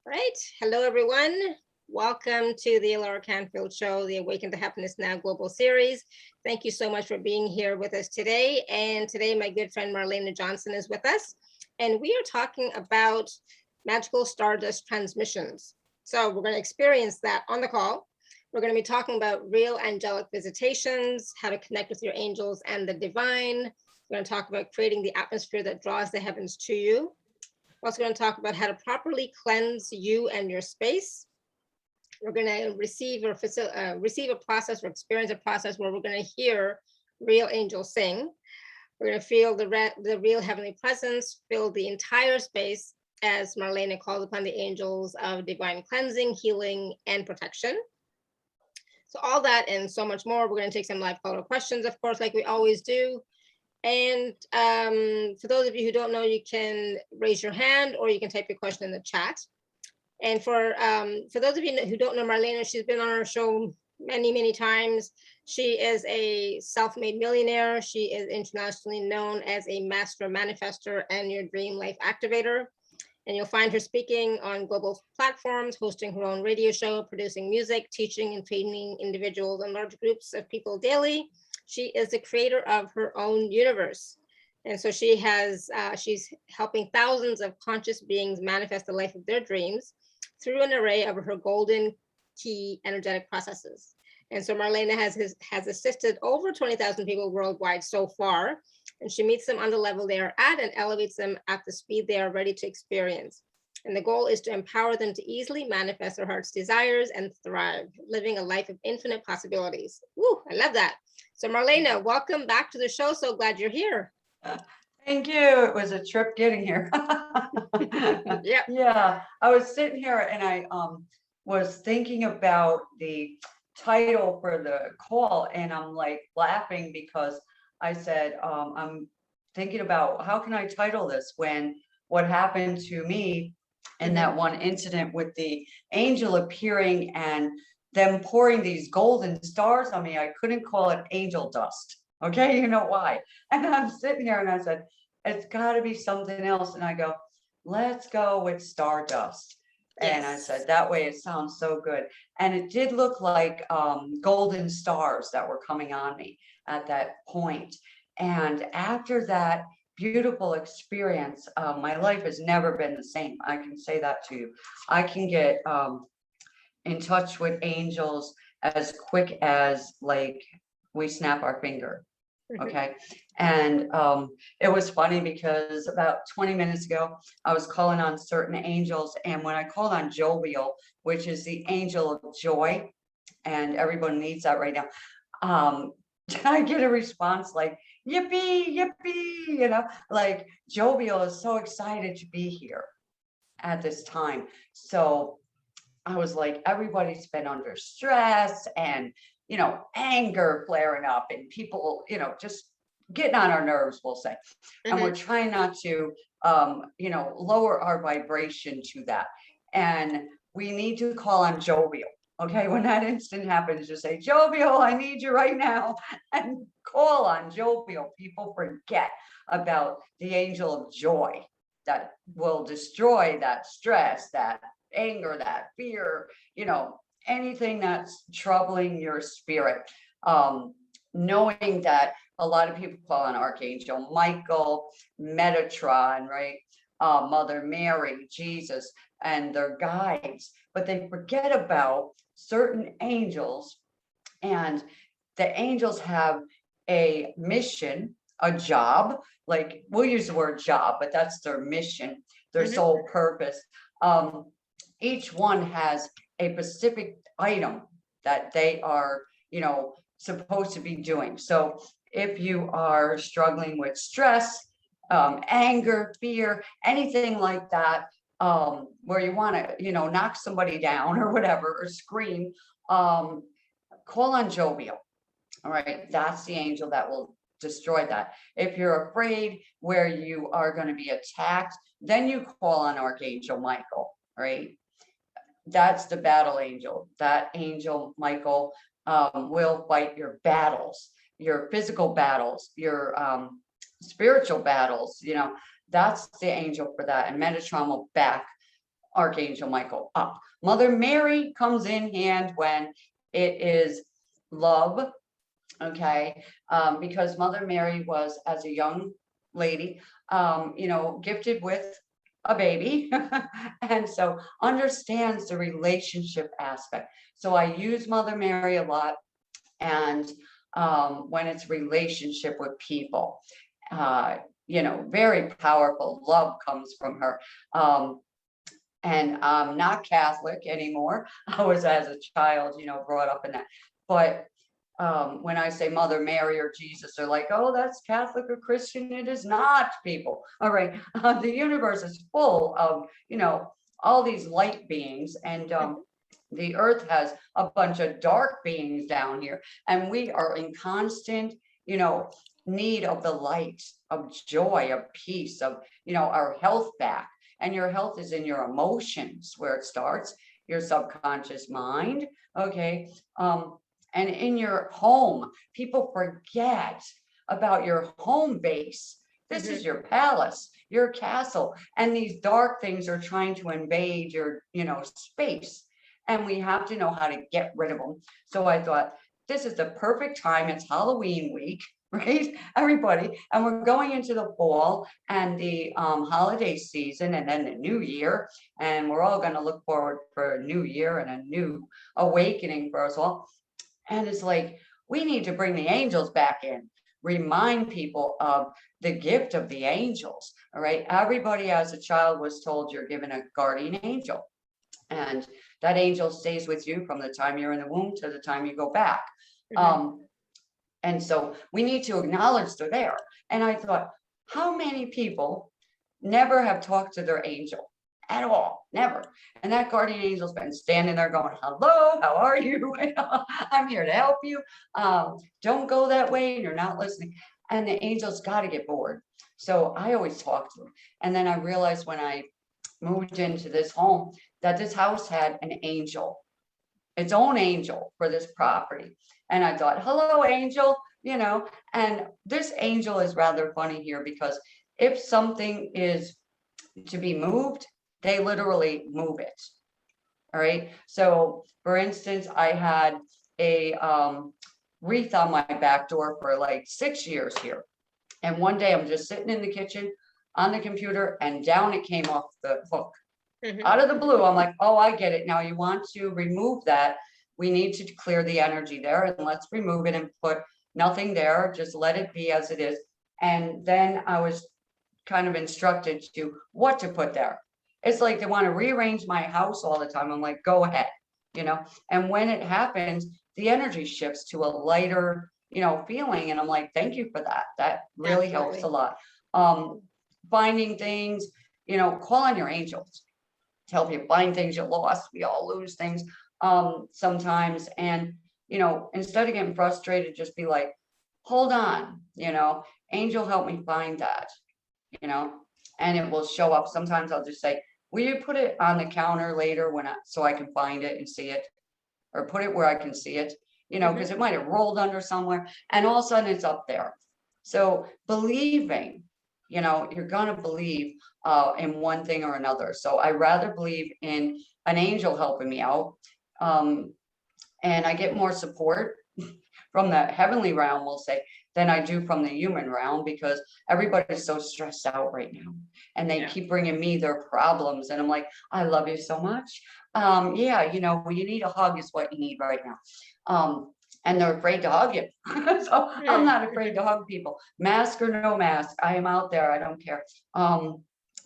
Right. Hello, everyone. Welcome to the Alaracanfield Show, the Awaken to Happiness Now Global Series. Thank you so much for being here with us today. And today, my good friend Marlenea Johnson is with us. And we are talking about Magical Stardust Transmissions. So we're going to experience that on the call. We're going to be talking about real angelic visitations, how to connect with your angels and the divine. We're going to talk about creating the atmosphere that draws the heavens to you. We're also going to talk about how to properly cleanse you and your space. We're going to receive a process or experience a process where we're going to hear real angels sing. We're going to feel the real heavenly presence, fill the entire space as Marlenea calls upon the angels of divine cleansing, healing, and protection. So all that and so much more. We're going to take some live caller questions, of course, like we always do. And for those of you who don't know, you can raise your hand or you can type your question in the chat. And for those of you who don't know Marlenea, she's been on our show many times. She is a self-made millionaire. She is internationally known as a master manifester and your dream life activator. And you'll find her speaking on global platforms, hosting her own radio show, producing music, teaching and training individuals and large groups of people daily. She is the creator of her own universe. And so she has, she's helping thousands of conscious beings manifest the life of their dreams through an array of her golden key energetic processes. And so Marlenea has assisted over 20,000 people worldwide so far, and she meets them on the level they are at and elevates them at the speed they are ready to experience. And the goal is to empower them to easily manifest their heart's desires and thrive, living a life of infinite possibilities. Woo, I love that. So Marlenea, welcome back to the show. So glad you're here. Thank you. It was a trip getting here. Yep. Yeah, I was sitting here and I was thinking about the title for the call, and I'm like laughing because I said, I'm thinking about how can I title this when what happened to me in that one incident with the angel appearing and them pouring these golden stars on me. I couldn't call it angel dust. Okay, you know why? And I'm sitting here and I said, it's got to be something else. And I go, let's go with stardust. Yes. And I said, that way it sounds so good. And it did look like golden stars that were coming on me at that point. And after that beautiful experience, my life has never been the same. I can say that to you. I can get in touch with angels as quick as like we snap our finger. Okay. And it was funny because about 20 minutes ago, I was calling on certain angels. And when I called on Jovial, which is the angel of joy, and everyone needs that right now, I get a response like, yippee, yippee, you know, like Jovial is so excited to be here at this time. So I was like, everybody's been under stress and, you know, anger flaring up and people, you know, just getting on our nerves, we'll say. And we're trying not to, you know, lower our vibration to that. And we need to call on Jovial. Okay, when that instant happens, just say, Jovial, I need you right now. And call on Jovial. People forget about the angel of joy that will destroy that stress, that anger, that fear, you know, anything that's troubling your spirit. Knowing that a lot of people call on Archangel Michael, Metatron, right? Mother Mary, Jesus, and their guides, but they forget about certain angels. And the angels have a mission, a job, like we'll use the word job, but that's their mission, their sole purpose. Each one has a specific item that they are, you know, supposed to be doing. So if you are struggling with stress, anger, fear, anything like that, where you want to, you know, knock somebody down or whatever, or scream, call on Jovial. All right, that's the angel that will destroy that. If you're afraid where you are going to be attacked, then you call on Archangel Michael, right? That's the battle angel. That angel Michael will fight your battles, your physical battles, your spiritual battles. You know, that's the angel for that. And Metatron will back Archangel Michael up. Mother Mary comes in hand when it is love, okay? Because Mother Mary was, as a young lady, gifted with a baby, and so understands the relationship aspect. So I use Mother Mary a lot, and when it's relationship with people, very powerful love comes from her. And I'm not Catholic anymore. I was, as a child, brought up in that. But when I say Mother Mary or Jesus, they're like, oh, that's Catholic or Christian. It is not, people. All right. The universe is full of, all these light beings, and the earth has a bunch of dark beings down here, and we are in constant, need of the light, of joy, of peace, of, our health back. And your health is in your emotions, where it starts, your subconscious mind. Okay. And in your home, people forget about your home base. This is your palace, your castle. And these dark things are trying to invade your, space. And we have to know how to get rid of them. So I thought, this is the perfect time. It's Halloween week, right? Everybody. And we're going into the fall and the holiday season, and then the new year. And we're all going to look forward for a new year and a new awakening for us all. And it's like, we need to bring the angels back in, remind people of the gift of the angels. All right. Everybody as a child was told you're given a guardian angel. And that angel stays with you from the time you're in the womb to the time you go back. And so we need to acknowledge they're there. And I thought, how many people never have talked to their angel at all? Never. And that guardian angel's been standing there going, hello, how are you? I'm here to help you. Don't go that way. And you're not listening. And the angel's got to get bored. So I always talk to them. And then I realized when I moved into this home that this house had an angel, its own angel for this property. And I thought, hello, angel, and this angel is rather funny here, because if something is to be moved, they literally move it. All right. So for instance, I had a wreath on my back door for like 6 years here. And one day I'm just sitting in the kitchen on the computer, and down it came off the hook. Out of the blue. I'm like, oh, I get it. Now you want to remove that. We need to clear the energy there, and let's remove it and put nothing there. Just let it be as it is. And then I was kind of instructed to what to put there. It's like they want to rearrange my house all the time. I'm like, go ahead, and when it happens, the energy shifts to a lighter, feeling. And I'm like, thank you for that. That really helps a lot. Finding things, call on your angels. Help you find things you lost. We all lose things sometimes. And, instead of getting frustrated, just be like, hold on, angel, help me find that, and it will show up. Sometimes I'll just say, will you put it on the counter later so I can find it and see it, or put it where I can see it, because it might have rolled under somewhere, and all of a sudden it's up there. So believing, you're going to believe in one thing or another. So I rather believe in an angel helping me out. And I get more support from the heavenly realm, we'll say, than I do from the human realm, because everybody's so stressed out right now, and they keep bringing me their problems. And I'm like, I love you so much. When you need a hug is what you need right now. And they're afraid to hug you. So I'm not afraid to hug people, mask or no mask. I am out there. I don't care.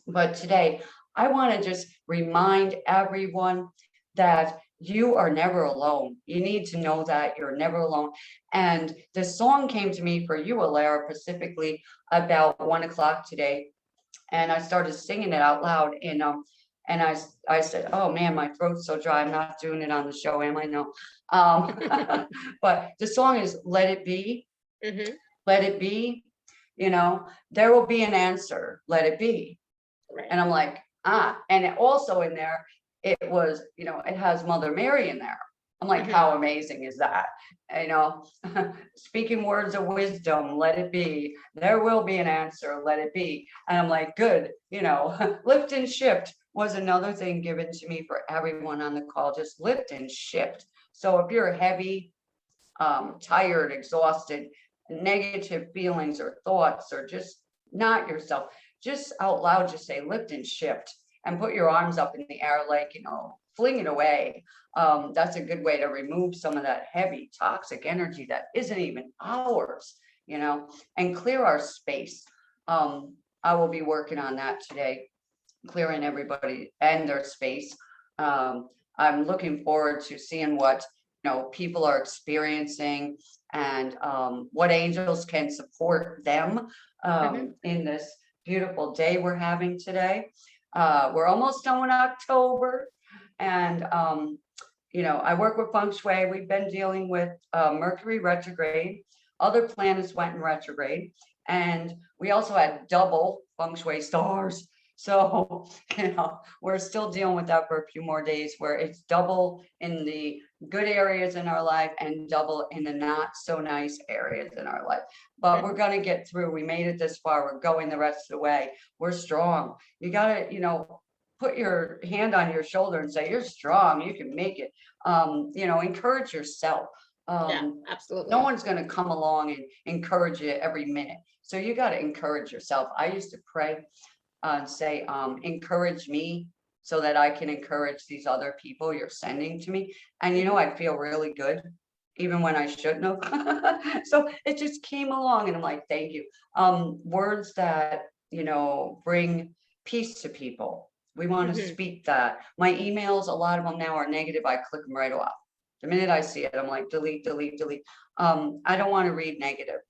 But today I want to just remind everyone that you are never alone. You need to know that you're never alone. And this song came to me for you, Alara, specifically about 1 o'clock today. And I started singing it out loud. And I said, oh man, my throat's so dry. I'm not doing it on the show, am I? No. But the song is Let It Be. Let it be. There will be an answer. Let it be. Right. And I'm like, and it also in there, it was, it has Mother Mary in there. I'm like, how amazing is that? Speaking words of wisdom, let it be. There will be an answer, let it be. And I'm like, good, lift and shift. was another thing given to me for everyone on the call, just lift and shift. So if you're heavy, tired, exhausted, negative feelings or thoughts, or just not yourself, just out loud, just say lift and shift and put your arms up in the air, like, fling it away. That's a good way to remove some of that heavy toxic energy that isn't even ours, and clear our space. I will be working on that today, clearing everybody and their space. I'm looking forward to seeing what people are experiencing, and what angels can support them in this beautiful day we're having today. We're almost done with October, and I work with feng shui. We've been dealing with Mercury retrograde. Other planets went in retrograde, and we also had double feng shui stars. So, we're still dealing with that for a few more days, where it's double in the good areas in our life and double in the not so nice areas in our life. But we're going to get through. We made it this far. We're going the rest of the way. We're strong. You got to, put your hand on your shoulder and say, you're strong. You can make it. Encourage yourself. Yeah, absolutely. No one's going to come along and encourage you every minute. So you got to encourage yourself. I used to pray and say, encourage me so that I can encourage these other people you're sending to me. And I feel really good, even when I shouldn't have. So it just came along, and I'm like, thank you. Words that, bring peace to people. We want to speak that. My emails, a lot of them now are negative. I click them right off. The minute I see it, I'm like, delete, delete, delete. I don't want to read negative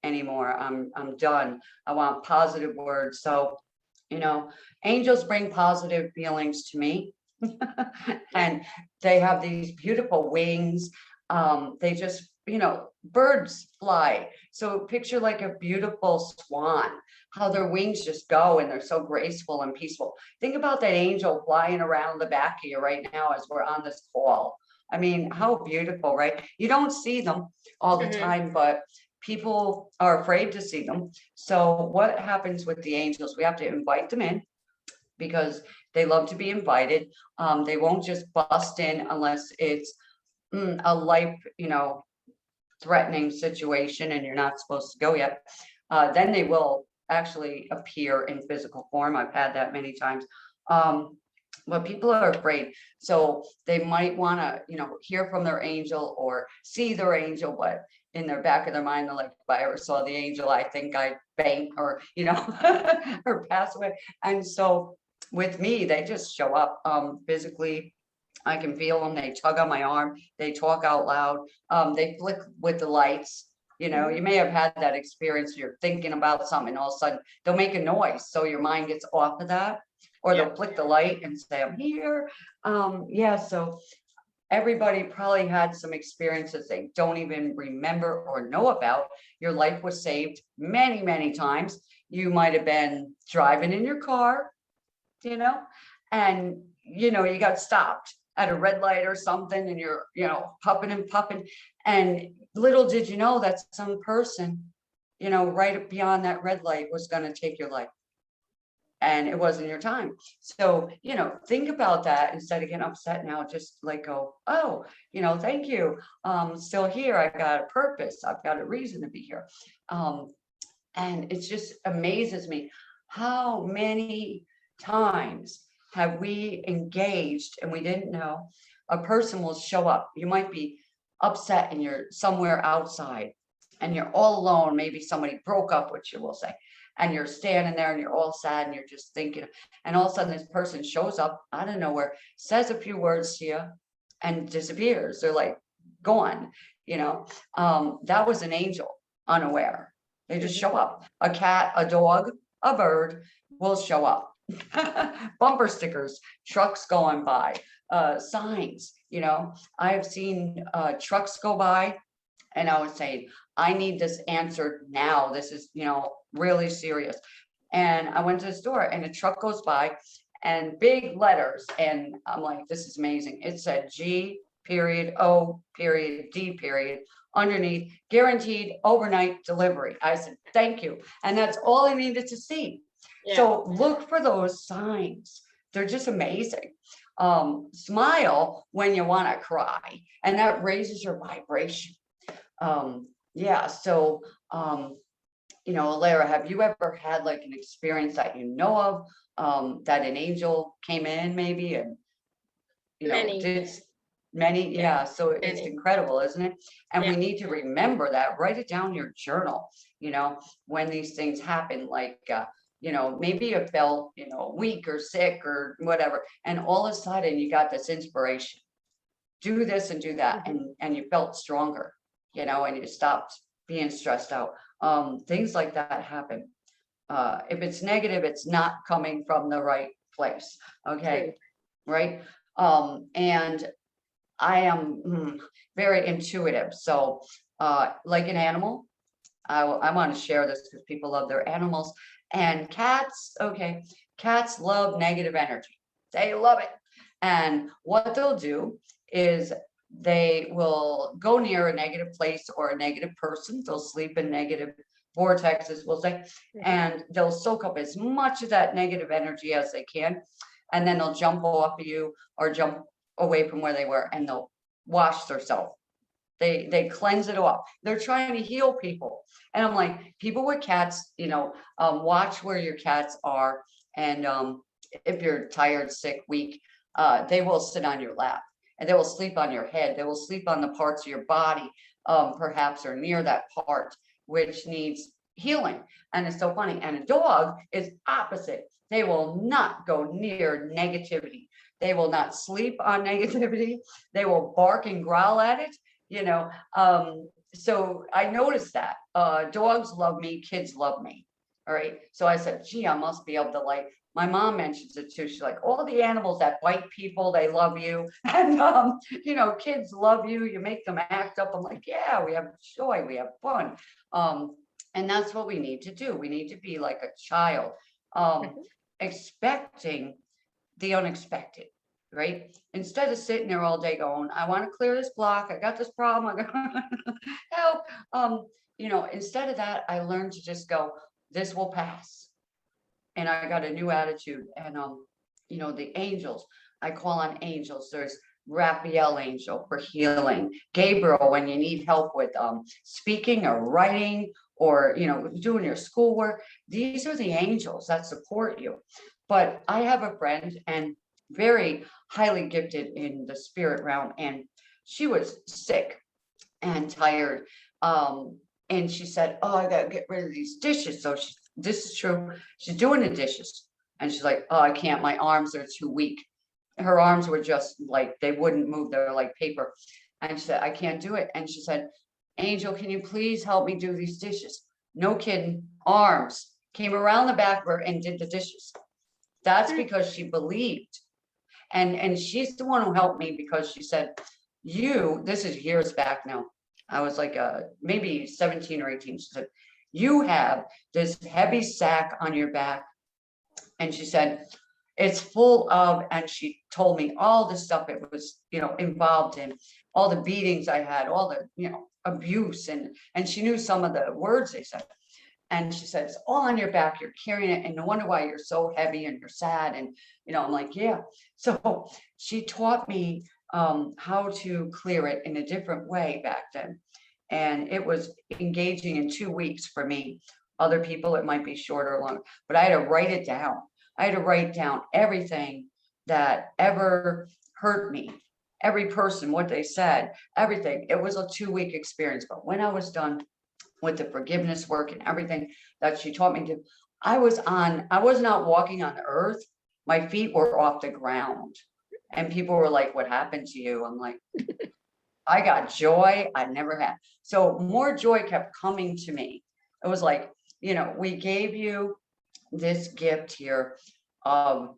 anymore. I'm done. I want positive words. So, angels bring positive feelings to me. And they have these beautiful wings. They just, birds fly. So picture like a beautiful swan, how their wings just go, and they're so graceful and peaceful. Think about that angel flying around the back of you right now as we're on this call. I mean, how beautiful, right? You don't see them all the time, but people are afraid to see them. So what happens with the angels? We have to invite them in, because they love to be invited. They won't just bust in unless it's a life, threatening situation and you're not supposed to go yet. Then they will actually appear in physical form. I've had that many times. But people are afraid. So they might want to, hear from their angel or see their angel, but in their back of their mind, they're like, if I ever saw the angel, I think I'd faint or, or pass away. And so with me, they just show up physically. I can feel them. They tug on my arm. They talk out loud. They flick with the lights. You may have had that experience. You're thinking about something, and all of a sudden they'll make a noise. So your mind gets off of that, or they'll flick the light and say, I'm here. So everybody probably had some experiences they don't even remember or know about. Your life was saved many, many times. You might have been driving in your car, and, you got stopped at a red light or something, and you're, puffing and puffing. And little did you know that some person, right beyond that red light was going to take your life. And it wasn't your time. So, think about that instead of getting upset now. Just like go, oh, thank you. Still here. I've got a purpose. I've got a reason to be here. And it just amazes me how many times have we engaged and we didn't know. A person will show up. You might be upset and you're somewhere outside and you're all alone. Maybe somebody broke up with you, we'll say. And you're standing there and you're all sad and you're just thinking, and all of a sudden this person shows up out of nowhere, says a few words to you and disappears. They're like gone, that was an angel unaware. They just show up. A cat, a dog, a bird will show up. Bumper stickers, trucks going by, signs, I have seen trucks go by, and I would say, I need this answered now. This is, really serious. And I went to the store and a truck goes by and big letters. And I'm like, this is amazing. It said G period, O period, D period, underneath, guaranteed overnight delivery. I said, thank you. And that's all I needed to see. Yeah. So look for those signs. they're just amazing. Smile when you want to cry, and that raises your vibration. Yeah, so Alara, have you ever had like an experience that you know of, that an angel came in maybe and Many. did many? Yeah, so it's Many. incredible, isn't it? And we Yeah. need to remember that, write it down in your journal, when these things happen, like maybe you felt weak or sick or whatever, and all of a sudden you got this inspiration, do this and do that, and you felt stronger, and you stopped being stressed out. Things like that happen. If it's negative, it's not coming from the right place. Okay. True. Right. And I am very intuitive. So, like an animal, I want to share this because people love their animals, and cats. Okay. Cats love negative energy. They love it. And what they'll do is they will go near a negative place or a negative person. They'll sleep in negative vortexes, we'll say, and they'll soak up as much of that negative energy as they can. And then they'll jump off of you or jump away from where they were, and they'll wash themselves. They cleanse it off. They're trying to heal people. And I'm like, people with cats, watch where your cats are. And if you're tired, sick, weak, they will sit on your lap, and they will sleep on your head. They will sleep on the parts of your body, perhaps, or near that part, which needs healing. And it's so funny. And a dog is opposite. They will not go near negativity. They will not sleep on negativity. They will bark and growl at it, so I noticed that dogs love me, kids love me. All right. So I said, gee, I must be able to, my mom mentions it too. She's like, all the animals that bite people, they love you. And, kids love you. You make them act up. I'm like, yeah, we have joy. We have fun. And that's what we need to do. We need to be like a child, expecting the unexpected, right? Instead of sitting there all day going, I want to clear this block. I got this problem. I got help. Instead of that, I learned to just go, this will pass. And I got a new attitude. And, the angels, I call on angels. There's Raphael angel for healing, Gabriel when you need help with speaking or writing or doing your schoolwork. These are the angels that support you. But I have a friend, and very highly gifted in the spirit realm, and she was sick and tired, and she said, oh, I gotta get rid of these dishes. So this is true, she's doing the dishes, and she's like, oh, I can't, my arms are too weak. Her arms were just like, they wouldn't move, they're like paper. And she said, I can't do it. And she said, Angel, can you please help me do these dishes? No kidding, arms came around the back of her and did the dishes. That's because she believed. And she's the one who helped me, because she said, this is years back now. I was like maybe 17 or 18. She said, you have this heavy sack on your back. And she said, it's full of, and she told me all the stuff it was, involved in, all the beatings I had, all the, abuse. And she knew some of the words they said. And she said, it's all on your back, you're carrying it, and no wonder why you're so heavy and you're sad. And, I'm like, yeah. So she taught me how to clear it in a different way back then. And it was engaging in 2 weeks for me. Other people, it might be shorter or longer, but I had to write it down. I had to write down everything that ever hurt me, every person, what they said, everything. It was a 2-week experience. But when I was done with the forgiveness work and everything that she taught me to, I was not walking on earth. My feet were off the ground. And people were like, what happened to you? I'm like, I got joy I never had. So more joy kept coming to me. It was like, we gave you this gift here of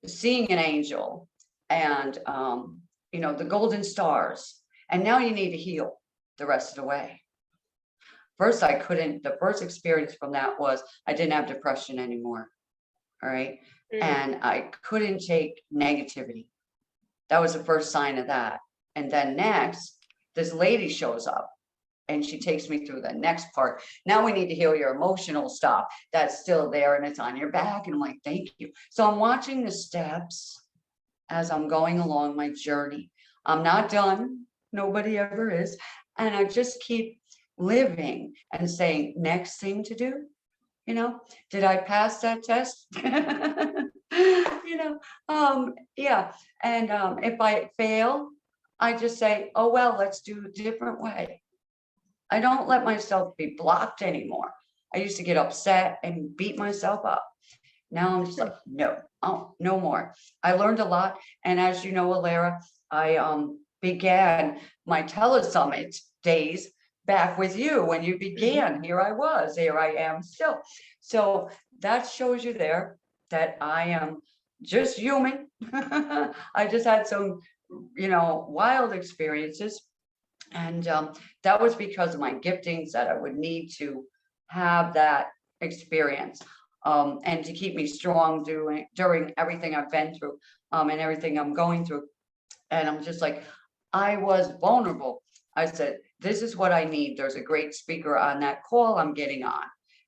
seeing an angel and, the golden stars. And now you need to heal the rest of the way. First, the first experience from that was I didn't have depression anymore. All right. And I couldn't take negativity. That was the first sign of that. And then next, this lady shows up and she takes me through the next part. Now we need to heal your emotional stuff that's still there and it's on your back. And I'm like, thank you. So I'm watching the steps as I'm going along my journey. I'm not done. Nobody ever is. And I just keep living and saying, next thing to do, you know, did I pass that test? You know, yeah. And if I fail, I just say, oh, well, let's do a different way. I don't let myself be blocked anymore. I used to get upset and beat myself up. Now I'm just like, no, oh, no more. I learned a lot. And as you know, Alara, I began my telesummit days back with you when you began. Here I am still. So that shows you there that I am just human. I just had some, you know, wild experiences. And that was because of my giftings that I would need to have that experience. And to keep me strong during everything I've been through, and everything I'm going through. And I'm just like, I was vulnerable. I said, this is what I need. There's a great speaker on that call I'm getting on.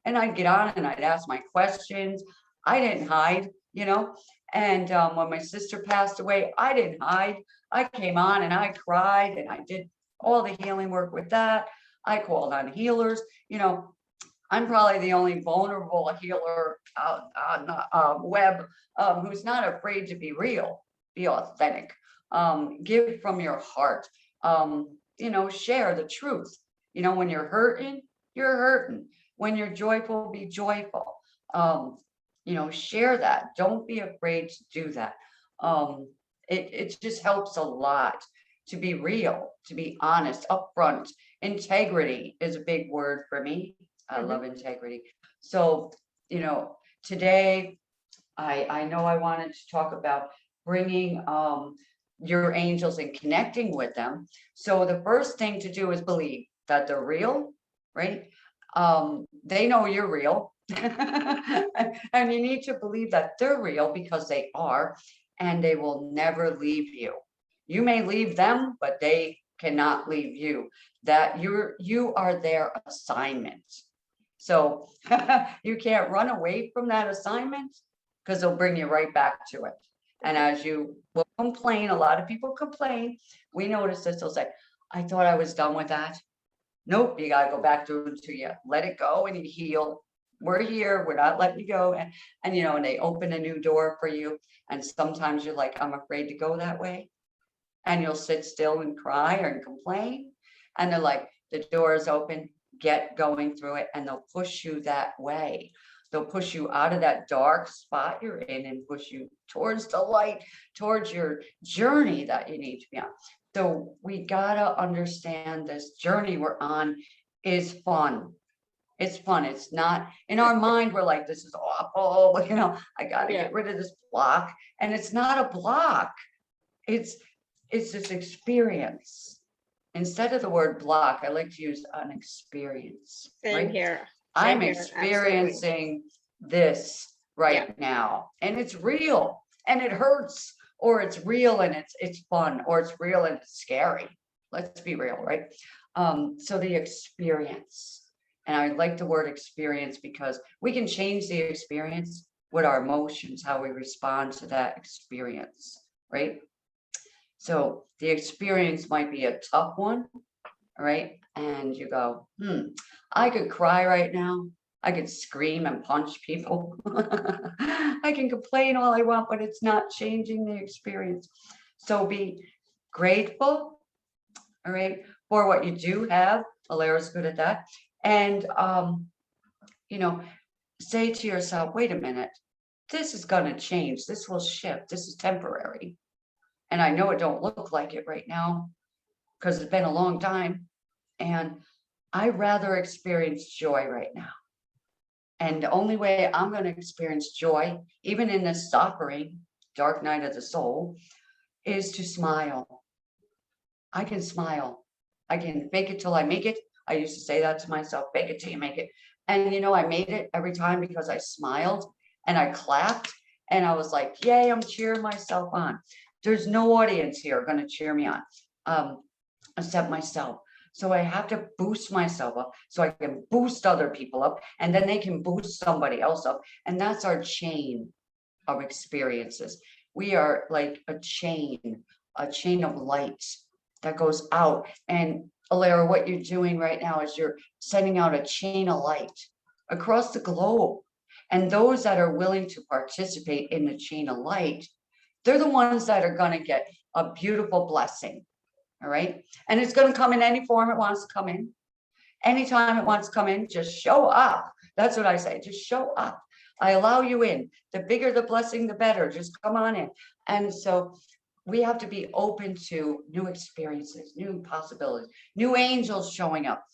And I'd get on and I'd ask my questions. I didn't hide, you know. And when my sister passed away, I didn't hide. I came on and I cried and I did all the healing work with that. I called on healers, you know. I'm probably the only vulnerable healer on web who's not afraid to be real, be authentic, give from your heart, you know, share the truth. You know, when you're hurting, you're hurting. When you're joyful, be joyful. You know, share that. Don't be afraid to do that. It just helps a lot to be real, to be honest, upfront. Integrity is a big word for me. I love integrity. So, you know, today I know I wanted to talk about bringing your angels and connecting with them. So the first thing to do is believe that they're real, right? They know you're real. And you need to believe that they're real because they are, and they will never leave you. You may leave them, but they cannot leave you. That you are their assignment. So you can't run away from that assignment because they'll bring you right back to it. And as you will complain, a lot of people complain. We notice this, they'll say, I thought I was done with that. Nope, you got to go back to you. Let it go and you heal. We're here. We're not letting you go. And you know, and they open a new door for you. And sometimes you're like, I'm afraid to go that way. And you'll sit still and cry or complain. And they're like, the door is open. Get going through it, and they'll push you that way. They'll push you out of that dark spot you're in and push you towards the light, towards your journey that you need to be on. So we gotta understand this journey we're on is fun. It's fun. It's not in our mind. We're like, this is awful. You know, I gotta get rid of this block. And it's not a block. It's this experience. Instead of the word block, I like to use an experience. Same here. I'm experiencing this right now, and it's real, and it hurts, or it's real and it's fun, or it's real and it's scary. Let's be real, right? So the experience, and I like the word experience because we can change the experience with our emotions, how we respond to that experience, right? So the experience might be a tough one, right? And you go, I could cry right now. I could scream and punch people. I can complain all I want, but it's not changing the experience. So be grateful, all right, for what you do have. Alara's good at that. And, you know, say to yourself, wait a minute, this is going to change. This will shift. This is temporary. And I know it don't look like it right now because it's been a long time. And I'd rather experience joy right now. And the only way I'm going to experience joy, even in this suffering, dark night of the soul, is to smile. I can smile. I can fake it till I make it. I used to say that to myself, fake it till you make it. And, you know, I made it every time because I smiled and I clapped and I was like, yay, I'm cheering myself on. There's no audience here going to cheer me on, except myself. So I have to boost myself up so I can boost other people up, and then they can boost somebody else up. And that's our chain of experiences. We are like a chain of light that goes out. And Alara, what you're doing right now is you're sending out a chain of light across the globe. And those that are willing to participate in the chain of light, they're the ones that are going to get a beautiful blessing. All right. And it's going to come in any form it wants to come in. Anytime it wants to come in, just show up. That's what I say. Just show up. I allow you in. The bigger the blessing, the better. Just come on in. And so we have to be open to new experiences, new possibilities, new angels showing up.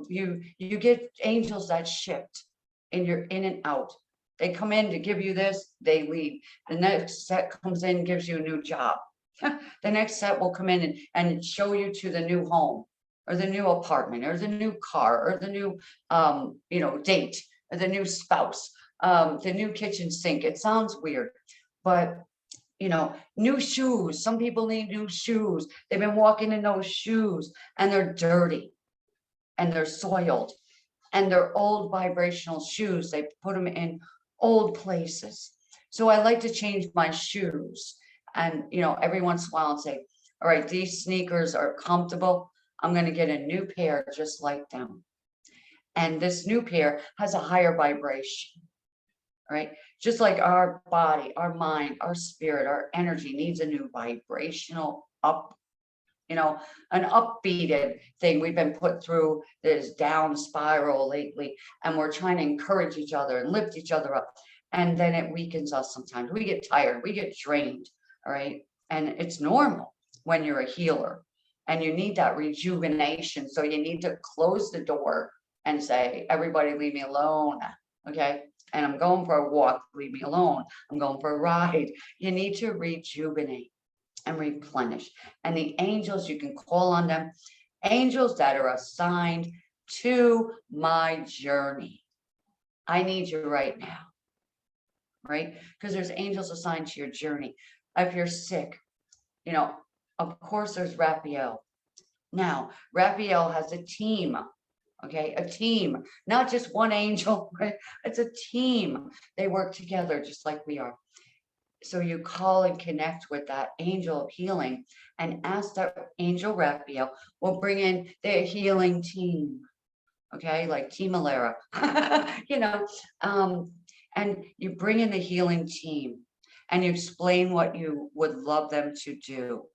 You get angels that shift and you're in and out. They come in to give you this, they leave. The next set comes in, gives you a new job. The next set will come in and show you to the new home or the new apartment or the new car or the new date or the new spouse, the new kitchen sink. It sounds weird, but new shoes. Some people need new shoes. They've been walking in those shoes and they're dirty and they're soiled and they're old vibrational shoes. They put them in old places. So I like to change my shoes and, every once in a while and say, all right, these sneakers are comfortable. I'm going to get a new pair just like them. And this new pair has a higher vibration, right? Just like our body, our mind, our spirit, our energy needs a new vibrational up, an upbeated thing. We've been put through this down spiral lately, and we're trying to encourage each other and lift each other up. And then it weakens us sometimes. We get tired, we get drained, all right? And it's normal when you're a healer and you need that rejuvenation. So you need to close the door and say, everybody leave me alone, okay? And I'm going for a walk, leave me alone. I'm going for a ride. You need to rejuvenate and replenish. And the angels, you can call on them, angels that are assigned to my journey. I need you right now, right? Because there's angels assigned to your journey. If you're sick, of course there's Raphael. Now, Raphael has a team. Okay, a team, not just one angel, right? It's a team. They work together just like we are. So you call and connect with that angel of healing and ask that angel Raphael will bring in their healing team. Okay, like Team Alara, and you bring in the healing team and you explain what you would love them to do.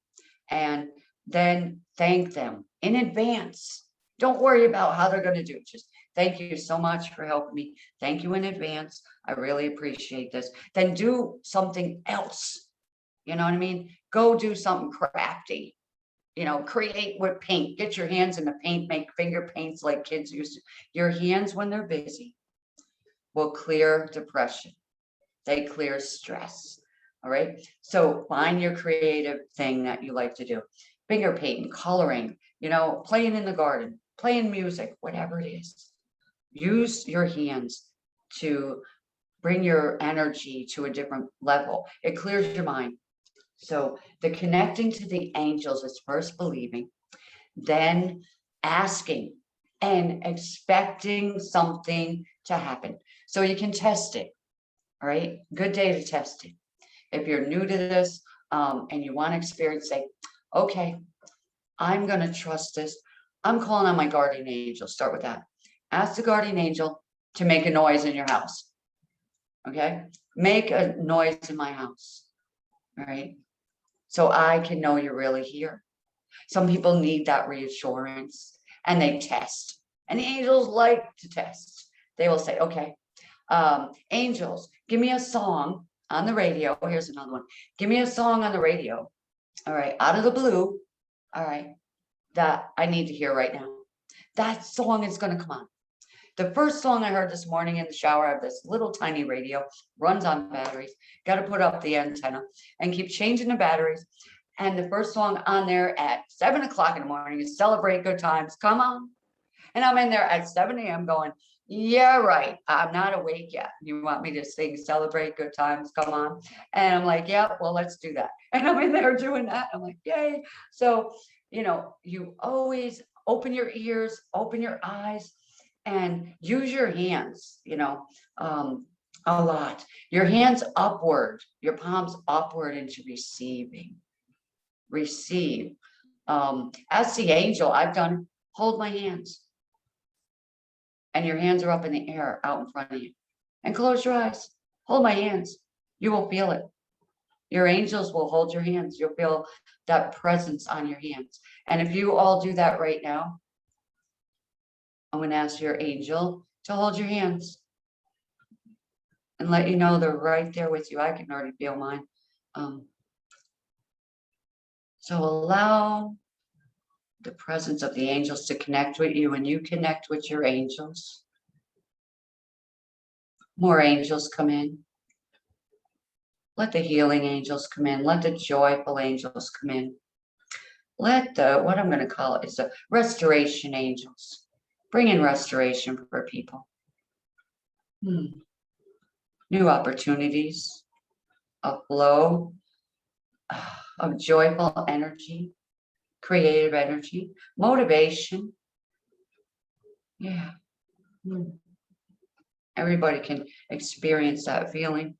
And then thank them in advance. Don't worry about how they're going to do it. Just thank you so much for helping me. Thank you in advance. I really appreciate this. Then do something else. You know what I mean? Go do something crafty. Create with paint. Get your hands in the paint. Make finger paints like kids used to. Your hands, when they're busy, will clear depression. They clear stress. All right. So find your creative thing that you like to do. Finger painting, coloring, playing in the garden, playing music, whatever it is. Use your hands to bring your energy to a different level. It clears your mind. So the connecting to the angels is first believing, then asking and expecting something to happen. So you can test it. All right. Good day to test it. If you're new to this and you want to experience, say, okay, I'm going to trust this. I'm calling on my guardian angel. Start with that. Ask the guardian angel to make a noise in your house. Okay? Make a noise in my house. All right? So I can know you're really here. Some people need that reassurance and they test. And the angels like to test. They will say, okay, angels, give me a song on the radio. Here's another one. Give me a song on the radio. All right, out of the blue. All right, that I need to hear right now. That song is going to come on. The first song I heard this morning in the shower, I have this little tiny radio, runs on batteries. Got to put up the antenna and keep changing the batteries. And the first song on there at 7 o'clock in the morning is Celebrate Good Times. Come on. And I'm in there at 7 a.m. going, yeah, right. I'm not awake yet. You want me to sing Celebrate Good Times? Come on. And I'm like, yeah, well, let's do that. And I'm in there doing that. I'm like, yay. So, you always open your ears, open your eyes, and use your hands, a lot. Your hands upward, your palms upward into receiving. Receive. As the angel, I've done, hold my hands. And your hands are up in the air out in front of you. And close your eyes. Hold my hands. You will feel it. Your angels will hold your hands. You'll feel that presence on your hands. And if you all do that right now, I'm going to ask your angel to hold your hands and let you know they're right there with you. I can already feel mine. So allow the presence of the angels to connect with you, and you connect with your angels. More angels come in. Let the healing angels come in. Let the joyful angels come in. Let the, what I'm going to call it is the restoration angels. Bring in restoration for people. New opportunities, a flow of joyful energy, creative energy, motivation. Yeah. Everybody can experience that feeling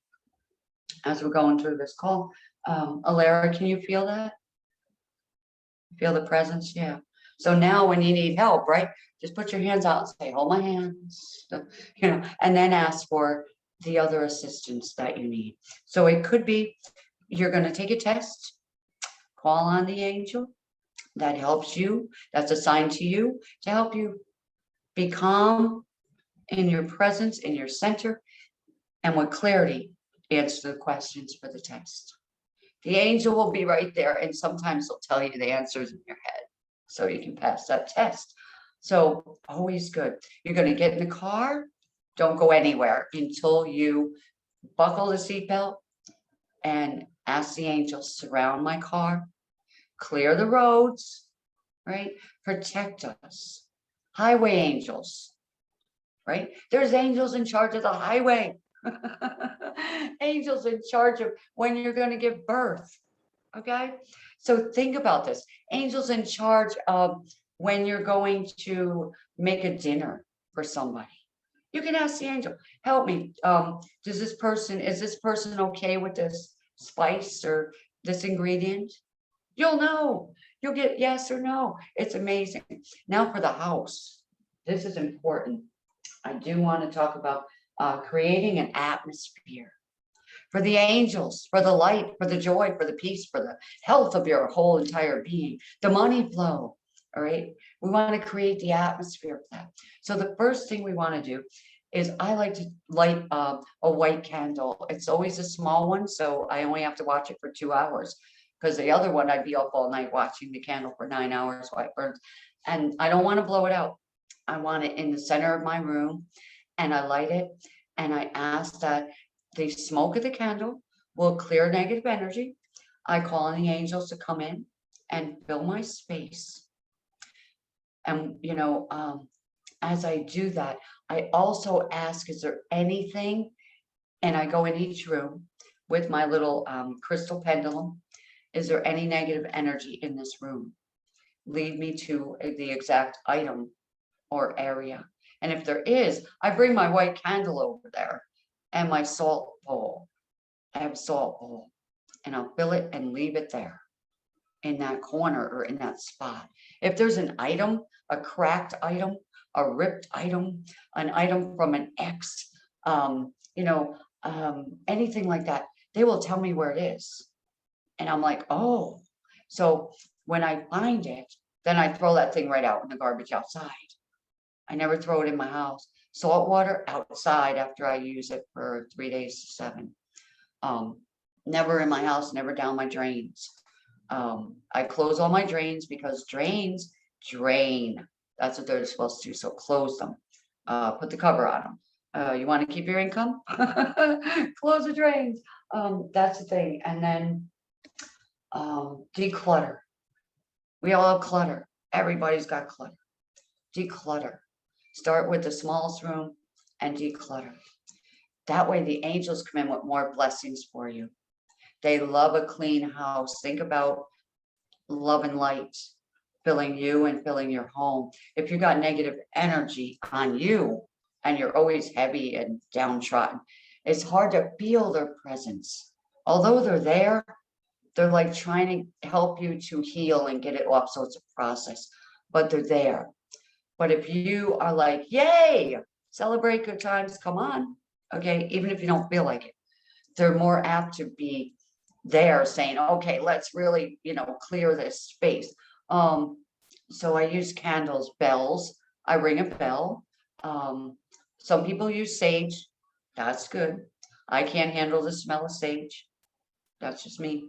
as we're going through this call. Alara, can you feel that? Feel the presence? Yeah. So now when you need help, right, just put your hands out and say, hold my hands, and then ask for the other assistance that you need. So it could be you're going to take a test, call on the angel that helps you, that's assigned to you to help you be calm in your presence, in your center, and with clarity, answer the questions for the test. The angel will be right there, and sometimes they'll tell you the answers in your head so you can pass that test. So always good. You're going to get in the car. Don't go anywhere until you buckle the seatbelt and ask the angels, surround my car, clear the roads, right? Protect us. Highway angels, right? There's angels in charge of the highway. Angels in charge of when you're going to give birth. Okay. So think about this. Angels in charge of when you're going to make a dinner for somebody. You can ask the angel, help me. Is this person okay with this spice or this ingredient? You'll know. You'll get yes or no. It's amazing. Now for the house. This is important. I do want to talk about creating an atmosphere for the angels, for the light, for the joy, for the peace, for the health of your whole entire being, the money flow. All right. We want to create the atmosphere for that. So the first thing we want to do is I like to light a white candle. It's always a small one, so I only have to watch it for 2 hours, because the other one I'd be up all night watching the candle for 9 hours while it burns. And I don't want to blow it out. I want it in the center of my room, and I light it, and I ask that the smoke of the candle will clear negative energy. I call on the angels to come in and fill my space. And, as I do that, I also ask, is there anything, and I go in each room with my little crystal pendulum, is there any negative energy in this room? Lead me to the exact item or area. And if there is, I bring my white candle over there and my salt bowl. I have a salt bowl, and I'll fill it and leave it there in that corner or in that spot. If there's an item, a cracked item, a ripped item, an item from an ex, anything like that, they will tell me where it is. And I'm like, oh. So when I find it, then I throw that thing right out in the garbage outside. I never throw it in my house. Salt water outside after I use it for 3 days to 7. Never in my house, never down my drains. I close all my drains because drains drain. That's what they're supposed to do. So close them. Put the cover on them. You want to keep your income? Close the drains. That's the thing. And then declutter. We all have clutter. Everybody's got clutter. Declutter. Start with the smallest room and declutter. That way the angels come in with more blessings for you. They love a clean house. Think about love and light. filling you and filling your home. If you got negative energy on you and you're always heavy and downtrodden, it's hard to feel their presence. Although they're there, they're like trying to help you to heal and get it off. So it's a process, but they're there. But if you are like, yay, celebrate good times, come on. Okay, even if you don't feel like it, they're more apt to be there saying, okay, let's really, clear this space. So I use candles, bells. I ring a bell. Some people use sage. That's good. I can't handle the smell of sage. That's just me.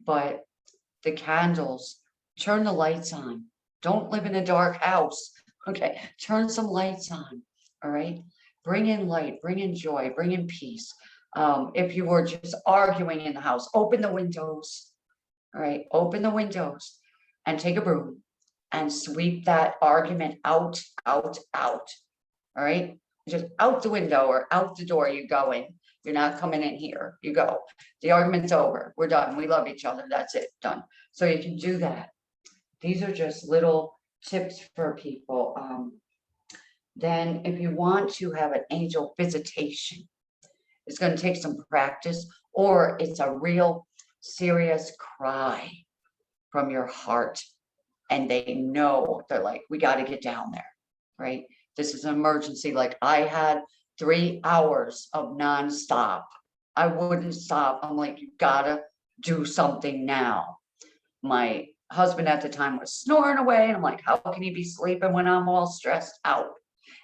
But the candles, turn the lights on. Don't live in a dark house. Okay, turn some lights on. All right. Bring in light, bring in joy, bring in peace. If you were just arguing in the house, open the windows. All right, open the windows and take a broom and sweep that argument out, out, out. All right, just out the window or out the door you go in. You're not coming in here. You go. The argument's over. We're done. We love each other. That's it. Done. So you can do that. These are just little tips for people. Then if you want to have an angel visitation, it's going to take some practice, or it's a real serious cry from your heart. And they know, they're like, we got to get down there, right? This is an emergency. Like I had 3 hours of nonstop. I wouldn't stop. I'm like, you gotta do something now. My husband at the time was snoring away. And I'm like, how can he be sleeping when I'm all stressed out?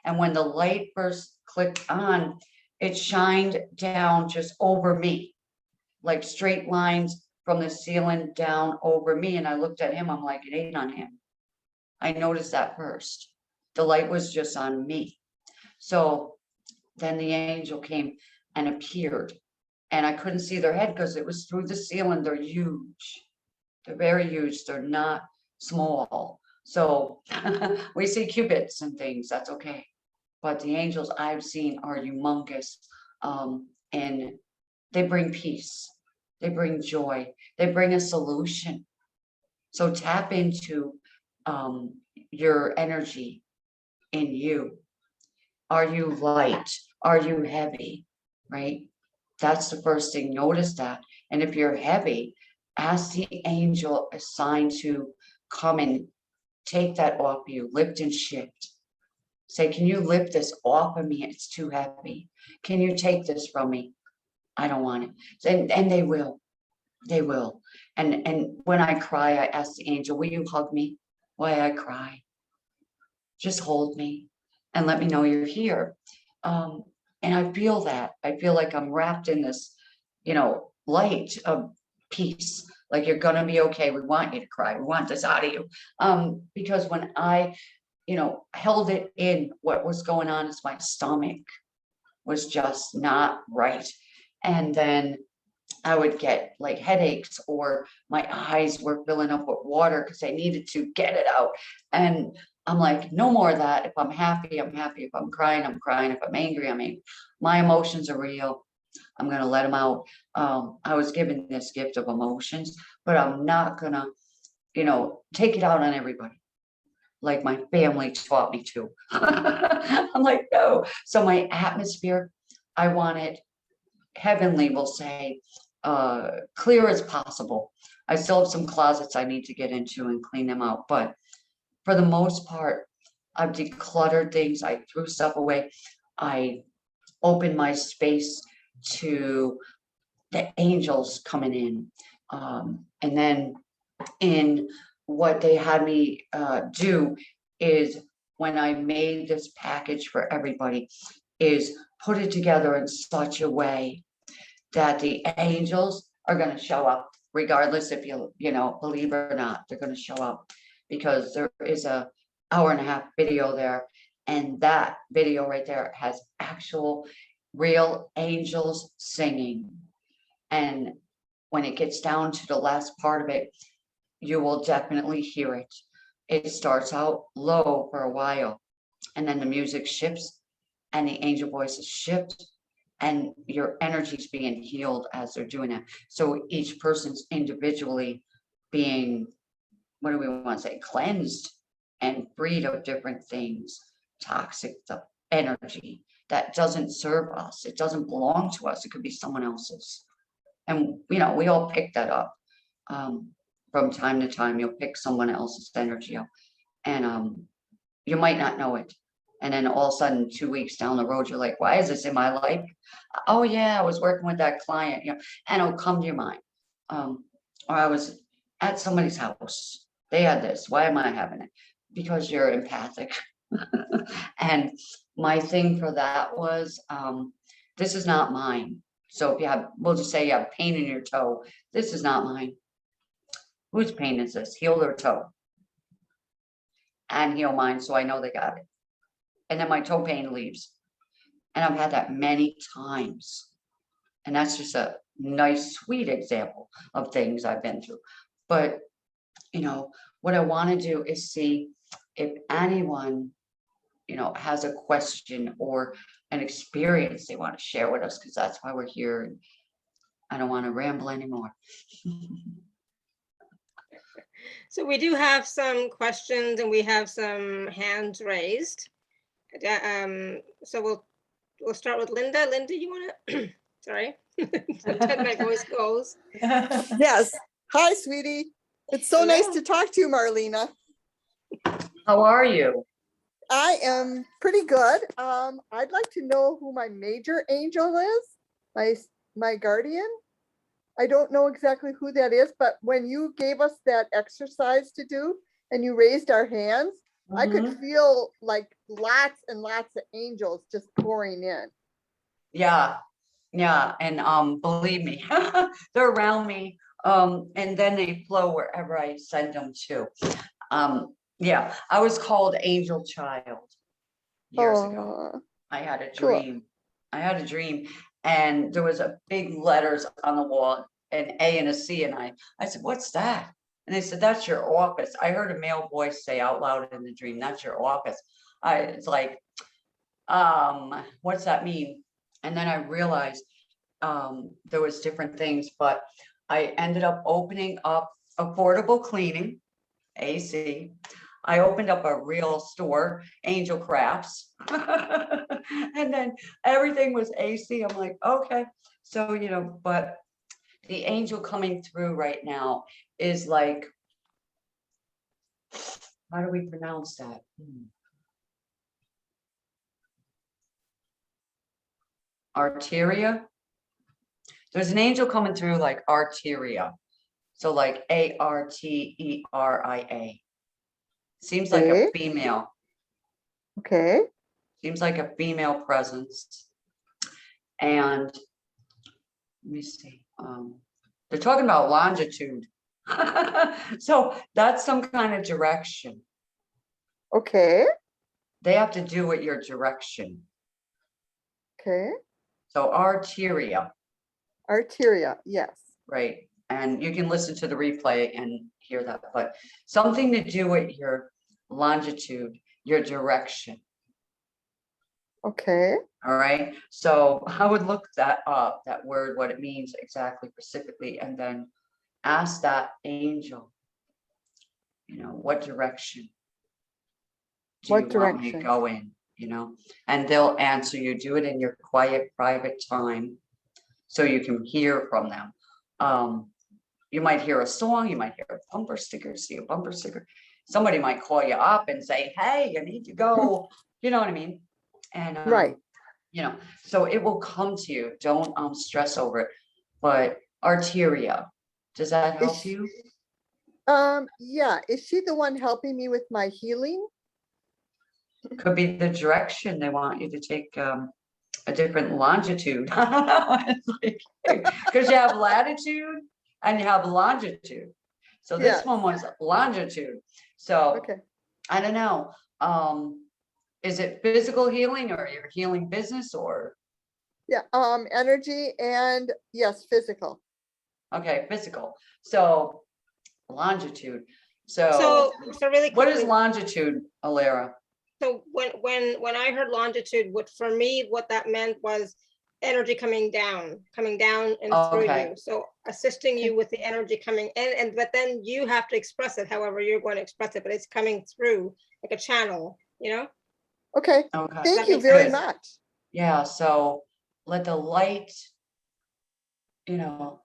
And when the light first clicked on, it shined down just over me, like straight lines from the ceiling down over me. And I looked at him, I'm like, it ain't on him. I noticed that first. The light was just on me. So then the angel came and appeared, and I couldn't see their head because it was through the ceiling. They're huge. They're very huge. They're not small. So we see cubits and things, that's okay. But the angels I've seen are humongous, and they bring peace. They bring joy. They bring a solution. So tap into your energy in you. Are you light? Are you heavy? Right? That's the first thing. Notice that. And if you're heavy, ask the angel assigned to come and take that off you, lift and shift. Say, can you lift this off of me? It's too heavy. Can you take this from me? I don't want it. And they will. They will. And when I cry, I ask the angel, will you hug me while I cry? Just hold me and let me know you're here. And I feel that. I feel like I'm wrapped in this, light of peace. Like you're gonna be okay. We want you to cry. We want this out of you. Because when I held it in, what was going on is my stomach was just not right. And then I would get like headaches, or my eyes were filling up with water because I needed to get it out. And I'm like, no more of that. If I'm happy, I'm happy. If I'm crying, I'm crying. If I'm angry, I'm angry. My emotions are real. I'm going to let them out. I was given this gift of emotions, but I'm not going to, take it out on everybody like my family taught me to. I'm like, no. So my atmosphere, I want it heavenly, will say, clear as possible. I still have some closets I need to get into and clean them out, but for the most part, I've decluttered things. I threw stuff away. I opened my space to the angels coming in. And then in what they had me do is, when I made this package for everybody, is put it together in such a way that the angels are going to show up, regardless if you believe or not. They're going to show up, because there is a 1.5-hour video there, and that video right there has actual real angels singing. And when it gets down to the last part of it, you will definitely hear it. It starts out low for a while, and then the music shifts and the angel voices shift, and your energy's being healed as they're doing that. So each person's individually being what do we want to say, cleansed and freed of different things, toxic energy that doesn't serve us. It doesn't belong to us. It could be someone else's. And, we all pick that up. From time to time, you'll pick someone else's energy up, and you might not know it. And then all of a sudden, 2 weeks down the road, you're like, why is this in my life? Oh yeah, I was working with that client, and it'll come to your mind. Or I was at somebody's house. They had this. Why am I having it? Because you're empathic. And my thing for that was, this is not mine. So if we'll just say you have pain in your toe. This is not mine. Whose pain is this? Heal their toe. And heal mine, so I know they got it. And then my toe pain leaves. And I've had that many times. And that's just a nice, sweet example of things I've been through. But, what I want to do is see if anyone, has a question or an experience they want to share with us, because that's why we're here. And I don't want to ramble anymore. So we do have some questions and we have some hands raised. So we'll start with Linda. Linda, you want to? Sorry, sometimes my voice goes. Yes. Hi, sweetie. It's so nice to talk to you, Marlena. How are you? I am pretty good. I'd like to know who my major angel is, my guardian. I don't know exactly who that is, but when you gave us that exercise to do and you raised our hands, I could feel like lots and lots of angels just pouring in. Yeah. And believe me, they're around me. And then they flow wherever I send them to. Yeah, I was called Angel Child years ago. I had a dream. And there was a big letters on the wall, an A and a C, and I said, what's that? And they said, that's your office. I heard a male voice say out loud in the dream, that's your office. It's like, what's that mean? And then I realized there was different things, but I ended up opening up affordable cleaning, AC. I opened up a real store, Angel Crafts. And then everything was AC. I'm like, okay. So, but the angel coming through right now is like, how do we pronounce that? Arteria. There's an angel coming through like Arteria. So like Arteria. Seems like a female. Okay. Seems like a female presence. And let me see. They're talking about longitude. So that's some kind of direction. Okay. They have to do with your direction. Okay. So Arteria. Arteria, yes. Right. And you can listen to the replay and hear that, but something to do with your longitude, your direction. Okay. All right. So I would look that up, that word, what it means exactly, specifically, and then ask that angel, what direction do you want me to go in, and they'll answer you. Do it in your quiet, private time so you can hear from them. You might hear a song, you might hear a bumper sticker, see a bumper sticker. Somebody might call you up and say, hey, you need to go, you know what I mean? And, right. So it will come to you. Don't stress over it. But Arteria, does that help you? Yeah. Is she the one helping me with my healing? Could be the direction they want you to take a different longitude. Because you have latitude and you have longitude. So this one was longitude. So okay. I don't know. Is it physical healing or your healing business or? Yeah, energy and yes, physical. Okay, physical. So longitude. So really quickly, what is longitude, Alara? So when I heard longitude, what that meant was energy coming down and through Okay. you. So assisting you with the energy coming in, and but then you have to express it however you're going to express it, but it's coming through like a channel, you know? Okay, Okay. thank That you makes very sense. much. Yeah, so let the light, from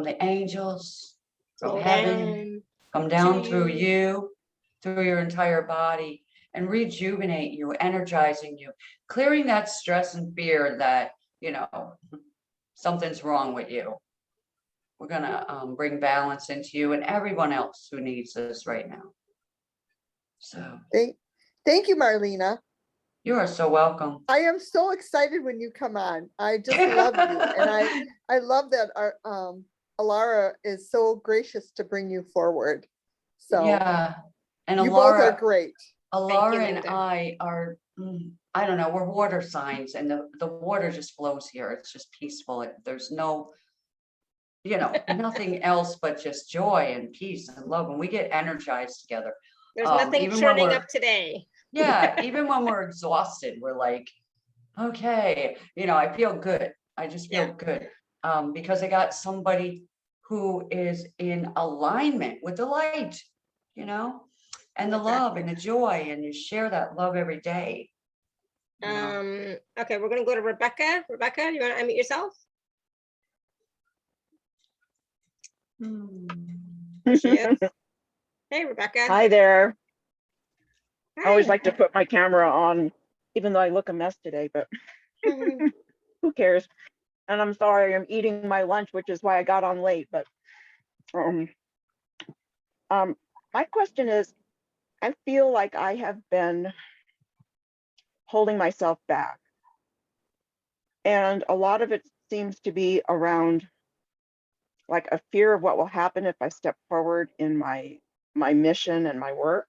the angels, from Go heaven, come to down through you. you, through your entire body, and rejuvenate you, energizing you, clearing that stress and fear that, something's wrong with you. We're gonna bring balance into you and everyone else who needs this right now. So Thank you, Marlena. you are so welcome. I am so excited when you come on. I just love you. And I love that our Alara is so gracious to bring you forward. So Yeah. And you both are Alara, great. Thank you, Alara and Linda. I are, I don't know, we're water signs, and the water just flows here. It's just peaceful. There's no, nothing else but just joy and peace and love. And we get energized together. There's nothing Even when churning we're, up today. yeah, even when we're exhausted, we're like, okay, I feel good. I just feel good. Because I got somebody who is in alignment with the light, and the love and the joy, and you share that love every day. Okay, we're gonna go to Rebecca. Rebecca, you want to unmute yourself? There she is. Hey, Rebecca. Hi there. Hi. I always like to put my camera on, even though I look a mess today, but who cares? And I'm sorry, I'm eating my lunch, which is why I got on late. But my question is, I feel like I have been holding myself back. And a lot of it seems to be around like a fear of what will happen if I step forward in my mission and my work.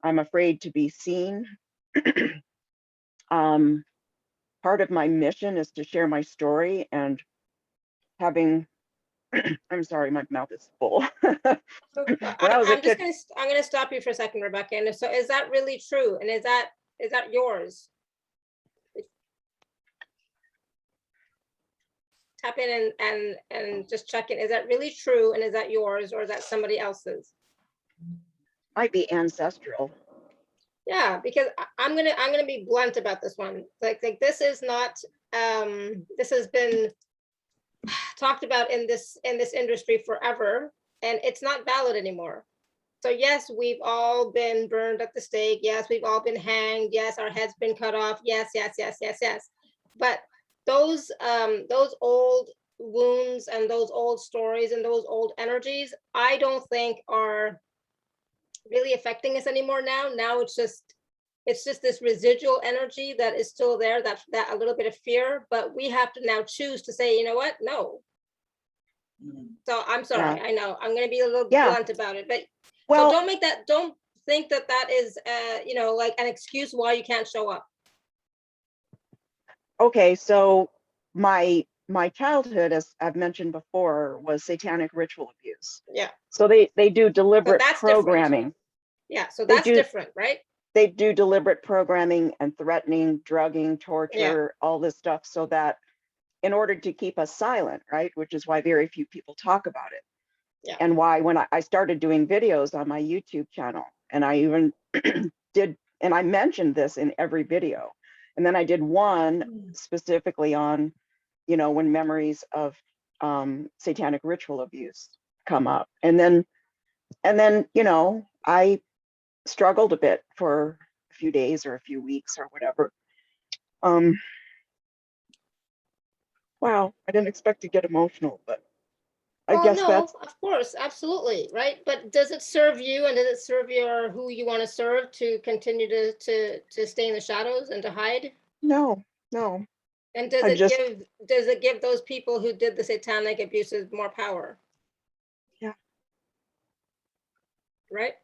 I'm afraid to be seen. Part of my mission is to share my story, and having, I'm sorry, my mouth is full. When I was a kid, I'm gonna stop you for a second, Rebecca. And so is that really true? And is that yours? Tap in and just check it. Is that really true? And is that yours, or is that somebody else's? might be ancestral. Yeah, because I'm gonna be blunt about this one. Like this is not this has been talked about in this industry forever, and it's not valid anymore. So yes, we've all been burned at the stake. Yes, we've all been hanged. Yes, our head's been cut off. Yes. But those old wounds and those old stories and those old energies, I don't think are really affecting us anymore now. Now it's just this residual energy that is still there, that a little bit of fear, but we have to now choose to say, you know what? No. So I'm sorry. Yeah. I know I'm going to be a little blunt about it, but well, so don't think that is like an excuse why you can't show up. okay, so my childhood, as I've mentioned before, was satanic ritual abuse. Yeah. So they do deliberate that's programming. Different. Yeah, so that's different, right? They do deliberate programming and threatening, drugging, torture, all this stuff, so that in order to keep us silent, right? Which is why very few people talk about it. Yeah. And why when I started doing videos on my YouTube channel, and I even and I mentioned this in every video. And then I did one specifically on, when memories of satanic ritual abuse come up. And then, I struggled a bit for a few days or a few weeks or whatever. Wow, I didn't expect to get emotional, but I guess that's, of course, absolutely, right? But does it serve you, and does it serve your who you want to serve to continue to stay in the shadows and to hide? no. And does it give those people who did the satanic abuses more power? Yeah. Right.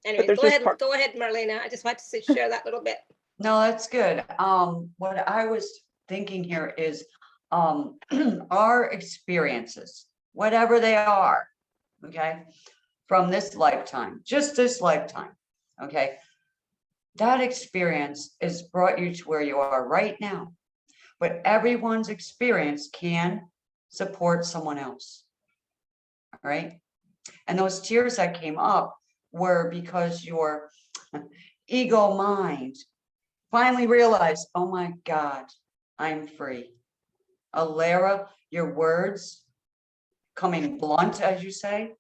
Anyway, go ahead, Marlena. I just want to share that little bit. No, that's good. What I was thinking here is our experiences, whatever they are, okay, from this lifetime, just this lifetime, okay, that experience has brought you to where you are right now. but everyone's experience can support someone else. All right. And those tears that came up were because your ego mind finally realized, oh my God, I'm free. Alara, your words coming blunt, as you say,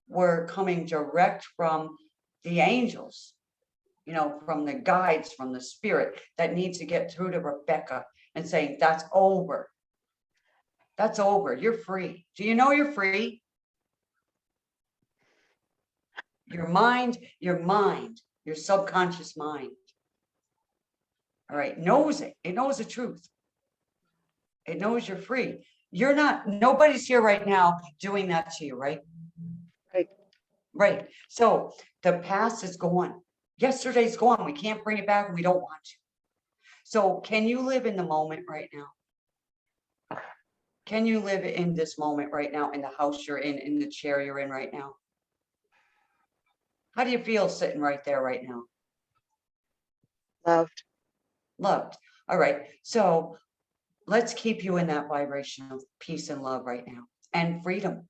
were coming direct from the angels, you know, from the guides, from the spirit that needs to get through to Rebecca and saying, that's over. That's over. You're free. Do you know you're free? Your mind, your subconscious mind, all right, knows it. It knows the truth. It knows you're free. You're not, nobody's here right now doing that to you, right? Right. Right. So the past is gone. Yesterday's gone. We can't bring it back and we don't want to. So can you live in the moment right now? Can you live in this moment right now, in the house you're in the chair you're in right now? How do you feel sitting right there right now? Loved. Loved. All right. So let's keep you in that vibration of peace and love right now, and freedom.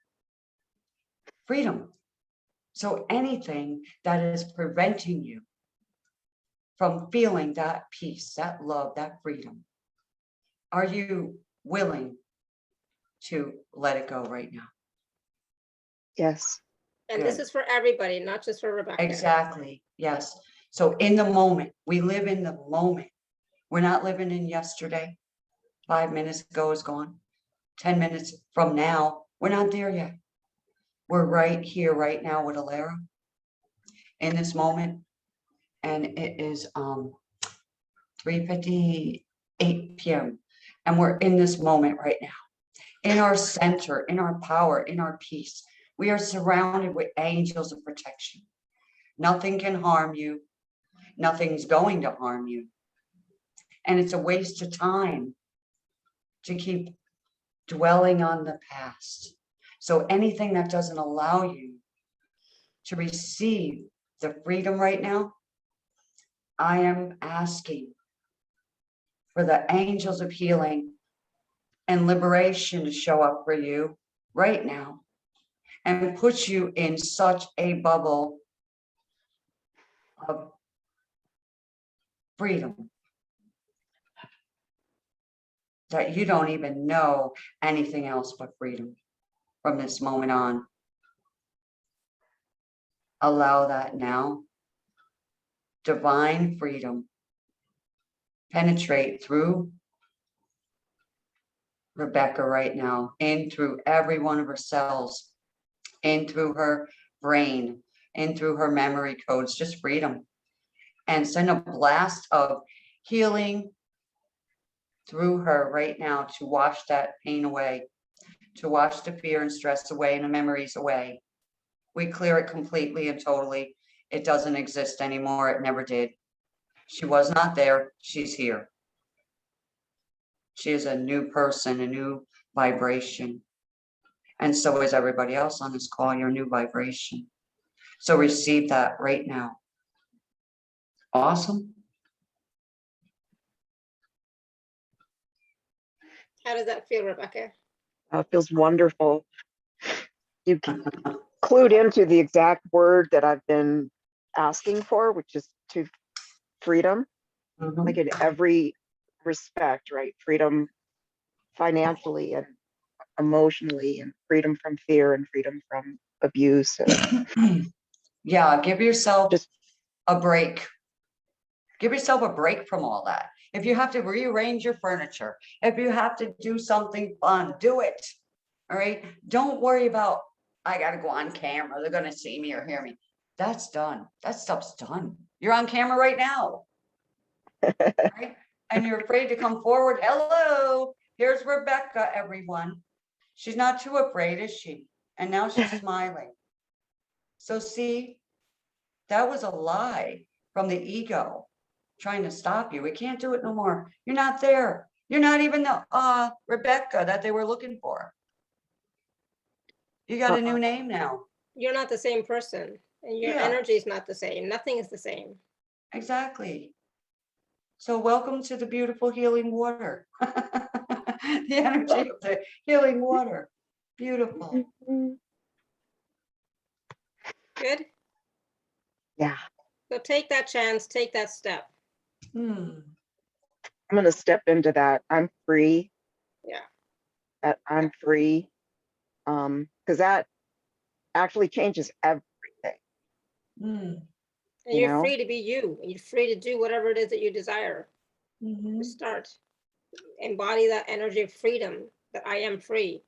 Freedom. So anything that is preventing you from feeling that peace, that love, that freedom, are you willing to let it go right now? Yes. And this Good. is for everybody, not just for Rebecca. Exactly. Yes. So in the moment, we live in the moment. We're not living in yesterday. 5 minutes ago is gone. 10 minutes from now, we're not there yet. We're right here, right now with Alara in this moment. And it is 3:58 p.m. And we're in this moment right now, in our center, in our power, in our peace. We are surrounded with angels of protection. Nothing can harm you. Nothing's going to harm you. And it's a waste of time to keep dwelling on the past. So anything that doesn't allow you to receive the freedom right now, I am asking for the angels of healing and liberation to show up for you right now and put you in such a bubble of freedom that you don't even know anything else but freedom from this moment on. Allow that now. Divine freedom penetrate through Rebecca right now, in through every one of her cells, in through her brain, in through her memory codes, just freedom. And send a blast of healing through her right now to wash that pain away, to wash the fear and stress away and the memories away. We clear it completely and totally. It doesn't exist anymore. It never did. She was not there. She's here. She is a new person, a new vibration. And so is everybody else on this call, your new vibration. So receive that right now. Awesome. How does that feel, Rebecca? It feels wonderful. You clued into the exact word that I've been asking for, which is to freedom, like in every respect, right? Freedom financially and emotionally, and freedom from fear and freedom from abuse. And Yeah, give yourself just a break. Give yourself a break from all that. If you have to rearrange your furniture, if you have to do something fun, do it. All right. Don't worry about, I got to go on camera. They're going to see me or hear me. That's done. That stuff's done. You're on camera right now. Right? And you're afraid to come forward. Hello, here's Rebecca, everyone. She's not too afraid, is she? And now she's smiling. So see, that was a lie from the ego trying to stop you. We can't do it no more. You're not there. You're not even the Rebecca that they were looking for. You got a new name now. You're not the same person, and your Yeah. energy is not the same. Nothing is the same. Exactly. So welcome to the beautiful healing water. The energy of the healing water. Beautiful. Good. Yeah, So take that chance, take that step. Hmm. I'm going to step into that. I'm free. Yeah. I'm free. Because that actually changes everything, Hmm. And you you're know? free to be you. You're free to do whatever it is that you desire. Mhm. Start. Embody that energy of freedom, that I am free.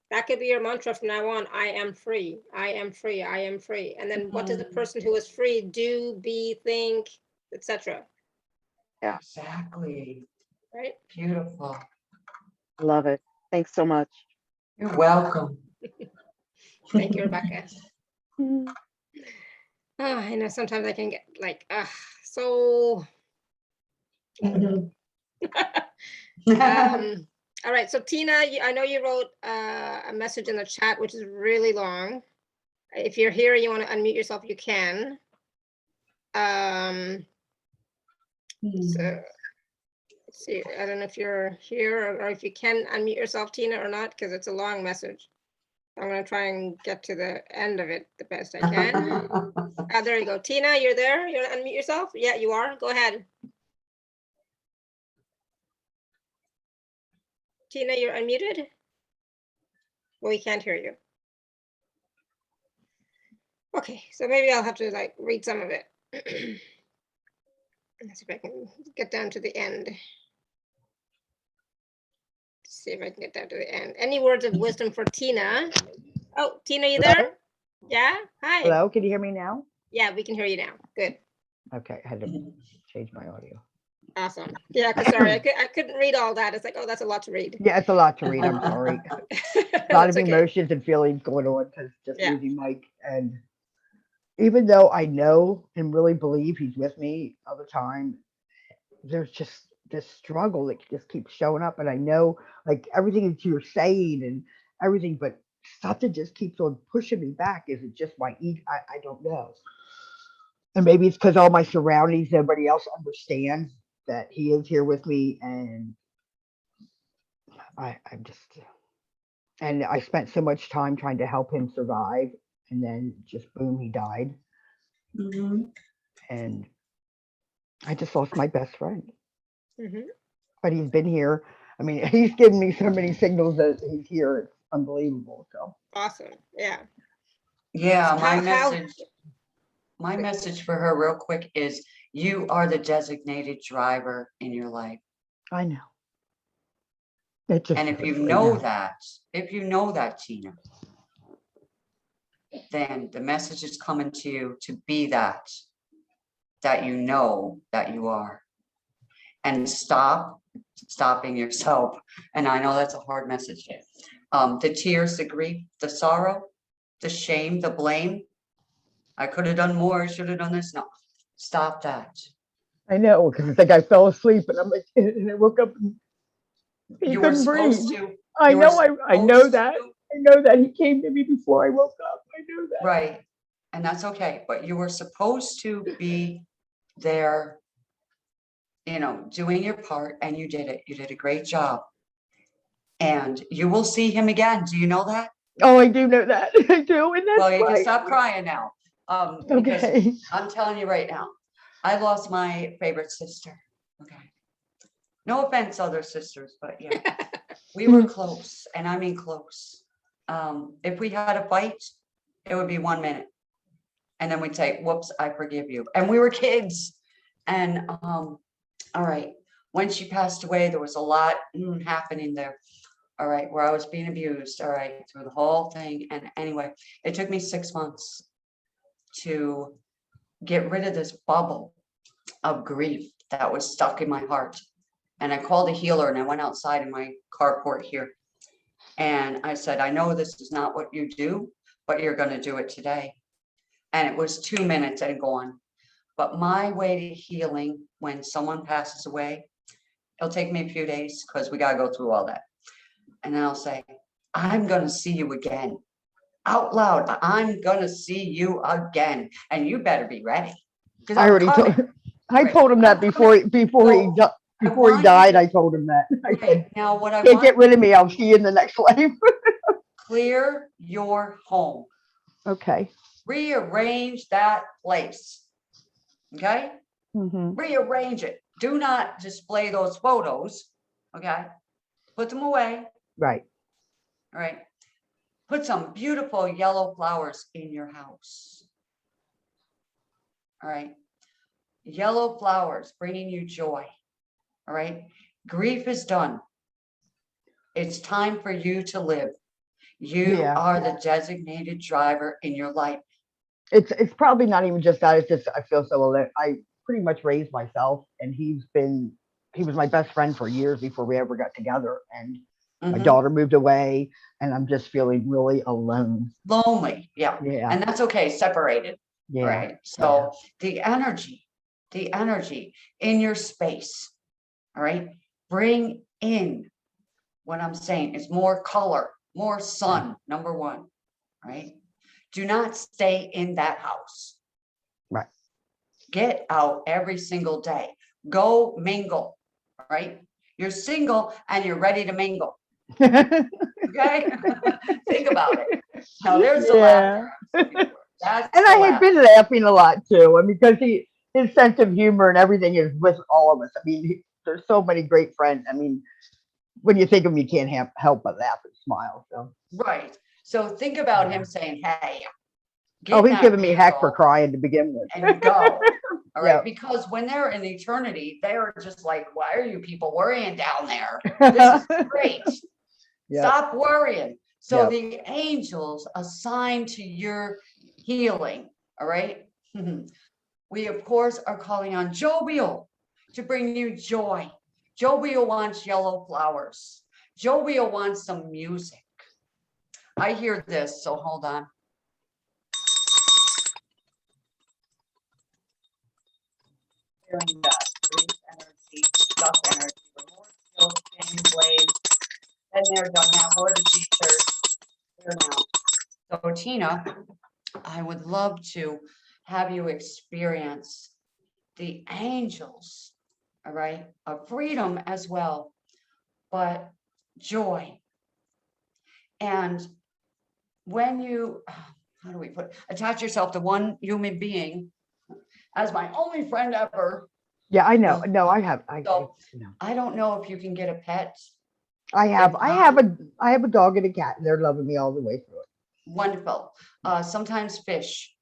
That could be your mantra from now on. I am free. I am free. I am free. And then what does the person who is free do, be, think, etc.? Yeah. Exactly. Right? Beautiful. Love it. Thanks so much. You're welcome. Thank you, Rebecca. Mm. Oh, I know sometimes I can get like, so. All right, so Tina, I know you wrote a message in the chat, which is really long. If you're here and you want to unmute yourself, you can. So let's see, I don't know if you're here or if you can unmute yourself, Tina, or not, because it's a long message. I'm going to try and get to the end of it the best I can. There you go. Tina, you're there? You want to unmute yourself? Yeah, you are. Go ahead. Tina, you're unmuted? Well, we can't hear you. Okay, so maybe I'll have to like read some of it. Let's see if I can get down to the end. See if I can get down to the end. Any words of wisdom for Tina? Oh, Tina, you there? Hello? Yeah, hi. Hello, can you hear me now? Yeah, we can hear you now. Good. Okay, I had to change my audio. Awesome. Yeah, because sorry, I couldn't read all that. It's like, oh, that's a lot to read. Yeah, it's a lot to read. I'm sorry. A lot That's of okay. emotions and feelings going on because just Yeah. losing Mike. And even though I know and really believe he's with me all the time, there's just this struggle that just keeps showing up. And I know like everything that you're saying and everything, but something just keeps on pushing me back. Is it just my ego? I don't know. And maybe it's because all my surroundings, everybody else understands that he is here with me, and I'm just, and I spent so much time trying to help him survive, and then just boom, he died, and I just lost my best friend. Mhm. But he's been here. I mean, he's given me so many signals that he's here. It's unbelievable. So Awesome. Yeah. Yeah, How- my message for her real quick is you are the designated driver in your life. I know. It just And if you hurts right know now. that, Tina, then the message is coming to you to be that you know that you are. And stopping yourself. And I know that's a hard message. The tears, the grief, the sorrow, the shame, the blame. I could have done more, I should have done this. No, stop that. I know, because it's like I fell asleep, and I'm like, and I woke up and he You were couldn't breathe. supposed to. I you were know, I know supposed that. to. I know that he came to me before I woke up. I know that. Right. And that's okay. But you were supposed to be there, doing your part, and you did it. You did a great job. And you will see him again. Do you know that? Oh, I do know that. I do, and that's Well, you why. can stop crying now. Because Okay. I'm telling you right now, I lost my favorite sister. Okay. No offense, other sisters, but yeah, we were close, and I mean close. If we had a fight, it would be 1 minute. And then we'd say, whoops, I forgive you. And we were kids. And all right, when she passed away, there was a lot happening there. All right, where I was being abused, all right, through the whole thing. And anyway, it took me 6 months to get rid of this bubble of grief that was stuck in my heart. And I called a healer, and I went outside in my carport here. And I said, I know this is not what you do, but you're going to do it today. And it was 2 minutes and gone. But my way to healing when someone passes away, it'll take me a few days because we got to go through all that. And then I'll say, I'm going to see you again. Out loud, I'm going to see you again. And you better be ready. I already told. I Right. told him that before he So, before he want died. you- I told him that. I Right. said, Now, what I "Can't want get rid of me. I'll see you in the next life." clear your home. Okay. Rearrange that place. Okay? Hmm. Rearrange it. Do not display those photos. Okay? Put them away. Right. All right. Put some beautiful yellow flowers in your house. All right. Yellow flowers bringing you joy. All right. Grief is done. It's time for you to live. You Yeah. are the designated driver in your life. It's probably not even just that. It's just I feel so alone. I pretty much raised myself, and he was my best friend for years before we ever got together. And my Mhm. daughter moved away, and I'm just feeling really alone. Lonely. Yeah. Yeah. And that's okay. Separated. Yeah. All right. So the energy in your space. All right. Bring in what I'm saying is more color, more sun, number one. Right. Do not stay in that house. Right. Get out every single day. Go mingle. Right. You're single and you're ready to mingle. Okay. Think about it. Now there's the laughter. That's And the I had laughter. been laughing a lot too. I mean, because his sense of humor and everything is with all of us. I mean, there's so many great friends. I mean, when you think of him, you can't help but laugh and smile. So. Right. So think about him saying, hey, get Oh, in he's that giving me heck for vehicle crying to begin with. and go. All right. Yep. Because when they're in eternity, they're just like, why are you people worrying down there? This is great. Yep. Stop worrying. So Yep. the angels assigned to your healing. All right. We, of course, are calling on Jovial to bring you joy. Jovial wants yellow flowers. Jovial wants some music. I hear this, so hold on. Hearing that grief energy, stuck energy, remorse, guilt, shame, blame. Been there, done that. Wore the t-shirt. Here now. So Tina, I would love to have you experience the angels, all right, of freedom as well, but joy. And when you, how do we put, attach yourself to one human being as my only friend ever. Yeah, I know. No, I have. So know. I don't know if you can get a pet. I have a dog and a cat, and they're loving me all the way through Wonderful. Sometimes fish.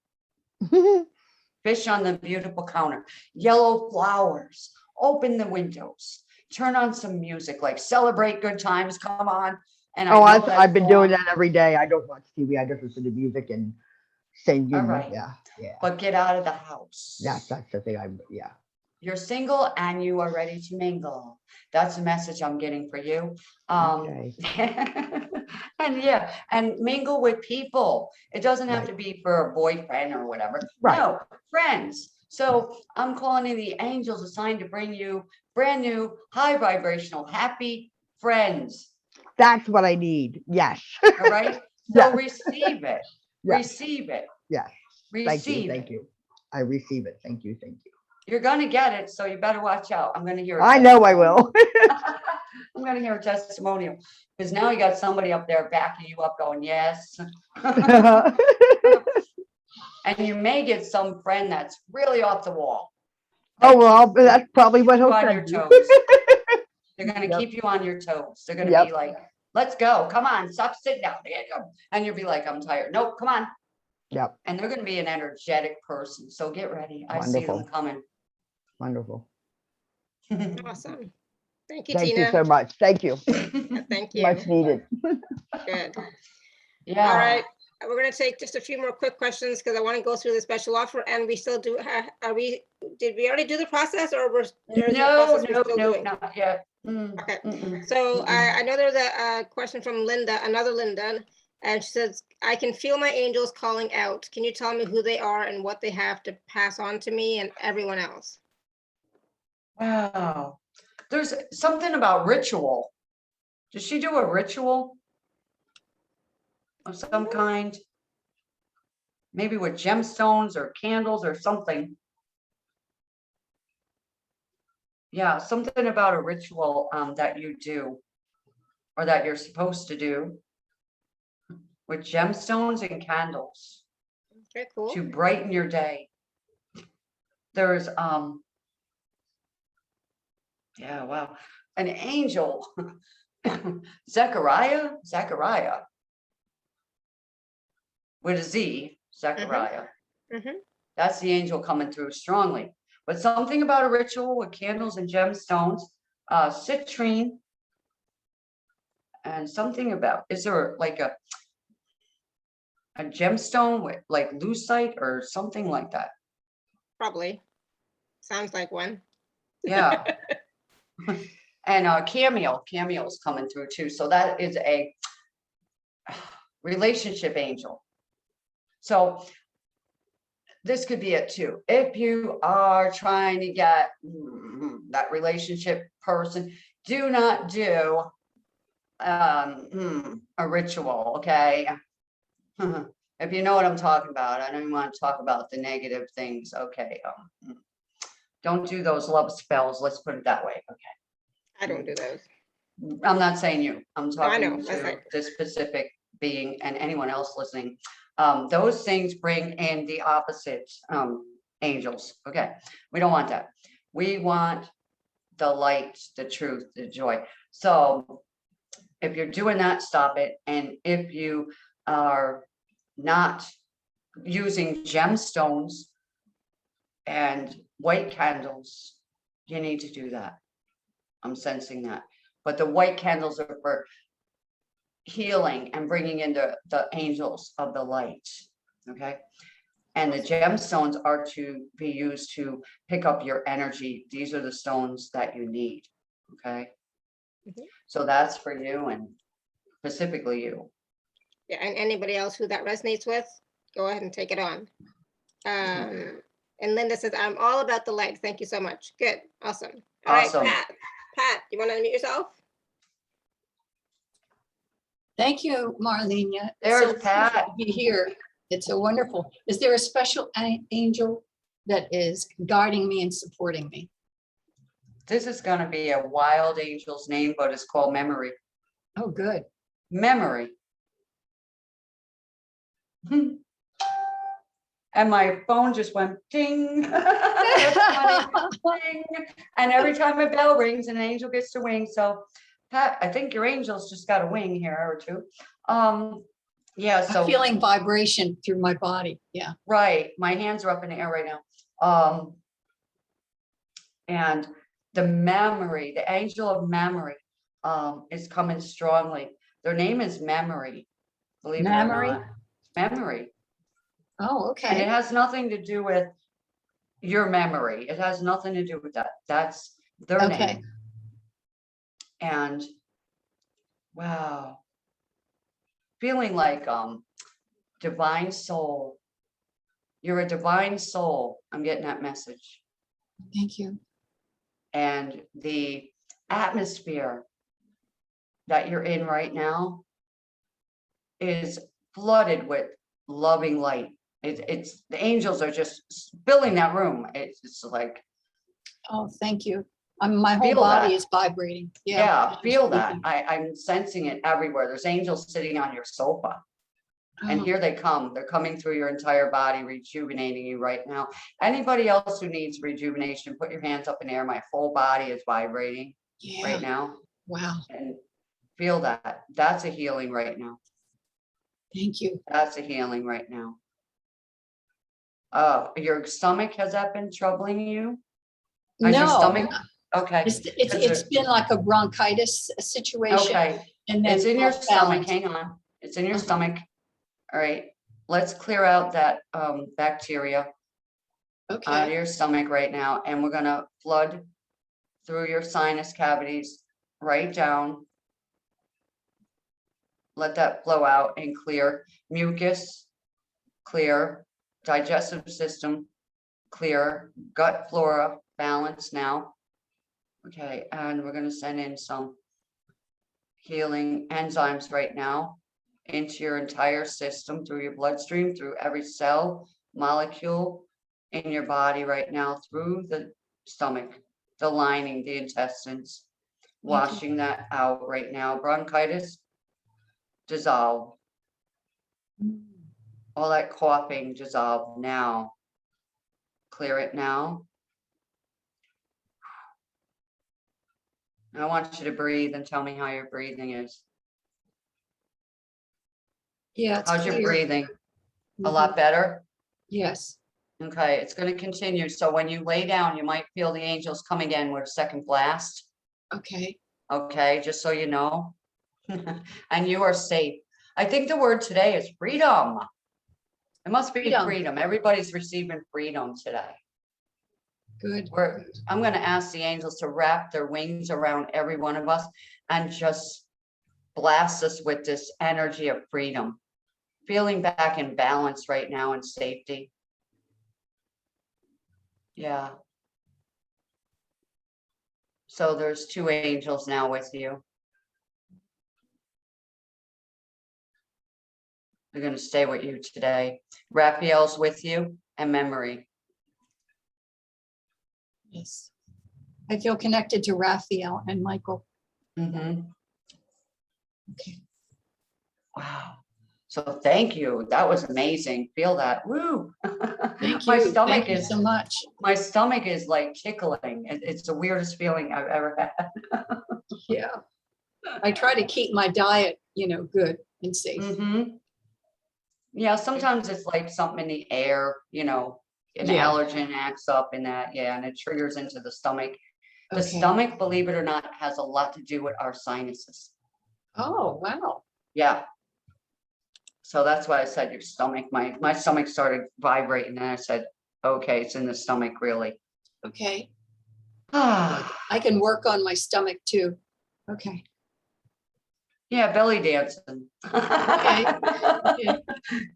it. Fish on the beautiful counter, yellow flowers, open the windows, turn on some music, like celebrate good times, come on. And I've been doing that every day. I don't watch TV. I just listen to music and sing. All right. Yeah. But get out of the house. That's the thing. Yeah. You're single and you are ready to mingle. That's the message I'm getting for you. Okay. And yeah, and mingle with people. It doesn't have Right. to be for a boyfriend or whatever. Right. No, friends. So I'm calling in the angels assigned to bring you brand new, high vibrational, happy friends. That's what I need. Yes. All right. So Yes. receive it. Yes. Receive it. Yes. Receive Thank it. you. I receive it. Thank you. You're gonna get it, so you better watch out. I'm gonna hear. I know I will. I'm gonna hear a testimonial, because now you got somebody up there backing you up going, yes. And you may get some friend that's really off the wall. Oh, well, that's probably what he'll Keep you on your send toes. you. They're gonna Yep. keep you on your toes. They're gonna Yep. be like, let's go, come on, stop sitting down. And you'll be like, I'm tired. Nope, come on. Yep. And they're gonna be an energetic person, so get ready. I see them Wonderful. coming. Wonderful. Awesome. Thank you, Thank Tina. you so much. Thank you. Thank you. Much needed. Good. Yeah. All right. We're going to take just a few more quick questions because I want to go through the special offer, and we still do. Did we already do the process, or there's a process we're still doing? Not yet. Okay. Mm-mm. So Mm-mm. I know there's a question from Linda, another Linda, and she says, I can feel my angels calling out. Can you tell me who they are and what they have to pass on to me and everyone else? Wow. There's something about ritual. Does she do a ritual of some kind? Maybe with gemstones or candles or something. Yeah, something about a ritual that you do or that you're supposed to do with gemstones and candles Okay, cool. to brighten your day. There's yeah, wow, an angel, Zechariah with a Z, Zechariah. Mhm. That's the angel coming through strongly. But something about a ritual with candles and gemstones, citrine, and something about, is there like a gemstone with like lucite or something like that? Probably. Sounds like one. Yeah. And cameo's coming through too. So that is a relationship angel. So this could be it too. If you are trying to get that relationship person, do not do a ritual, okay? If you know what I'm talking about, I don't even want to talk about the negative things, okay? Don't do those love spells, let's put it that way, okay? I don't do those. I'm not saying you, I'm I know, talking that's to right. this specific being and anyone else listening. Those things bring in the opposite angels. Okay, we don't want that. We want the light, the truth, the joy. So if you're doing that, stop it. And if you are not using gemstones and white candles, you need to do that. I'm sensing that. But the white candles are for healing and bringing in the angels of the light, okay? And the gemstones are to be used to pick up your energy. These are the stones that you need, okay? Mhm. So that's for you and specifically you. Yeah, and anybody else who that resonates with, go ahead and take it on. And Linda says, I'm all about the light. Thank you so much. Good, awesome. All right, Awesome. Pat, you want to unmute yourself? Thank you, Marlena. It's There's so Pat. wonderful to be here. It's so wonderful. Is there a special angel that is guarding me and supporting me? This is going to be a wild angel's name, but it's called Memory. Oh, good. Memory. And my phone just went ding. That's funny. Ding. And every time a bell rings, an angel gets to wing. So Pat, I think your angel's just got a wing here or two. Yeah, so I'm feeling vibration through my body. Yeah. right. My hands are up in the air right now. And the memory, the angel of memory, is coming strongly. Their name is Memory. Believe it or Memory? not. Memory. Oh, And it okay. has nothing to do with your memory. It has nothing to do with that. That's their Okay. name. And wow, feeling like divine soul. You're a divine soul. I'm getting that message. Thank you. And the atmosphere that you're in right now is flooded with loving light. It's the angels are just filling that room. It's like, Oh, thank you. My whole Feel body that. is vibrating. yeah, as feel you're that. speaking. I'm sensing it everywhere. There's angels sitting on your sofa. And Oh, here they come. They're coming through your entire body, rejuvenating you right now. Anybody else who needs rejuvenation, put your hands up in the air. My full body is vibrating yeah. right now. Wow. And feel that. That's a healing right now. Thank you. That's a healing right now. Your stomach, has that been troubling you? Has your No, stomach? Okay. it's been like a bronchitis situation. Okay. And then It's in your off stomach. balance. Hang on. It's in your Okay. stomach. All right. Let's clear out that bacteria out of Okay. your stomach right now. And we're going to flood through your sinus cavities right down. Let that flow out and clear. Mucus, clear. Digestive system, clear. Gut flora, balance now. Okay, and we're going to send in some healing enzymes right now into your entire system, through your bloodstream, through every cell, molecule in your body right now, through the stomach. the lining, the intestines, washing that out right now. Bronchitis, dissolve. All that coughing, dissolve now. Clear it now. And I want you to breathe and tell me how your breathing is. Yeah, it's How's your clear. breathing? A Mhm. lot better? Yes. Okay, it's going to continue. So when you lay down, you might feel the angels come again with a second blast. Okay. Okay, just so you know. And you are safe. I think the word today is freedom. It must be Freedom. freedom. Everybody's receiving freedom today. Good. I'm going to ask the angels to wrap their wings around every one of us and just blast us with this energy of freedom. Feeling back in balance right now and safety. Yeah. So there's 2 angels now with you. They're going to stay with you today. Raphael's with you and memory. Yes. I feel connected to Raphael and Michael. Mm-hmm. Okay. Wow. So thank you. That was amazing. Feel that. Woo. Thank My you. stomach Thank you is so much. my stomach is like tickling. It's the weirdest feeling I've ever had. Yeah. I try to keep my diet, good and safe. Mm-hmm. Yeah, sometimes it's like something in the air, an Yeah. allergen acts up in that, yeah, and it triggers into the stomach. The Okay. stomach, believe it or not, has a lot to do with our sinuses. Oh, wow. Yeah. So that's why I said your stomach, my stomach started vibrating and I said, okay, it's in the stomach, really. Okay. Ah, I can work on my stomach too. Okay. yeah, belly dancing. Okay.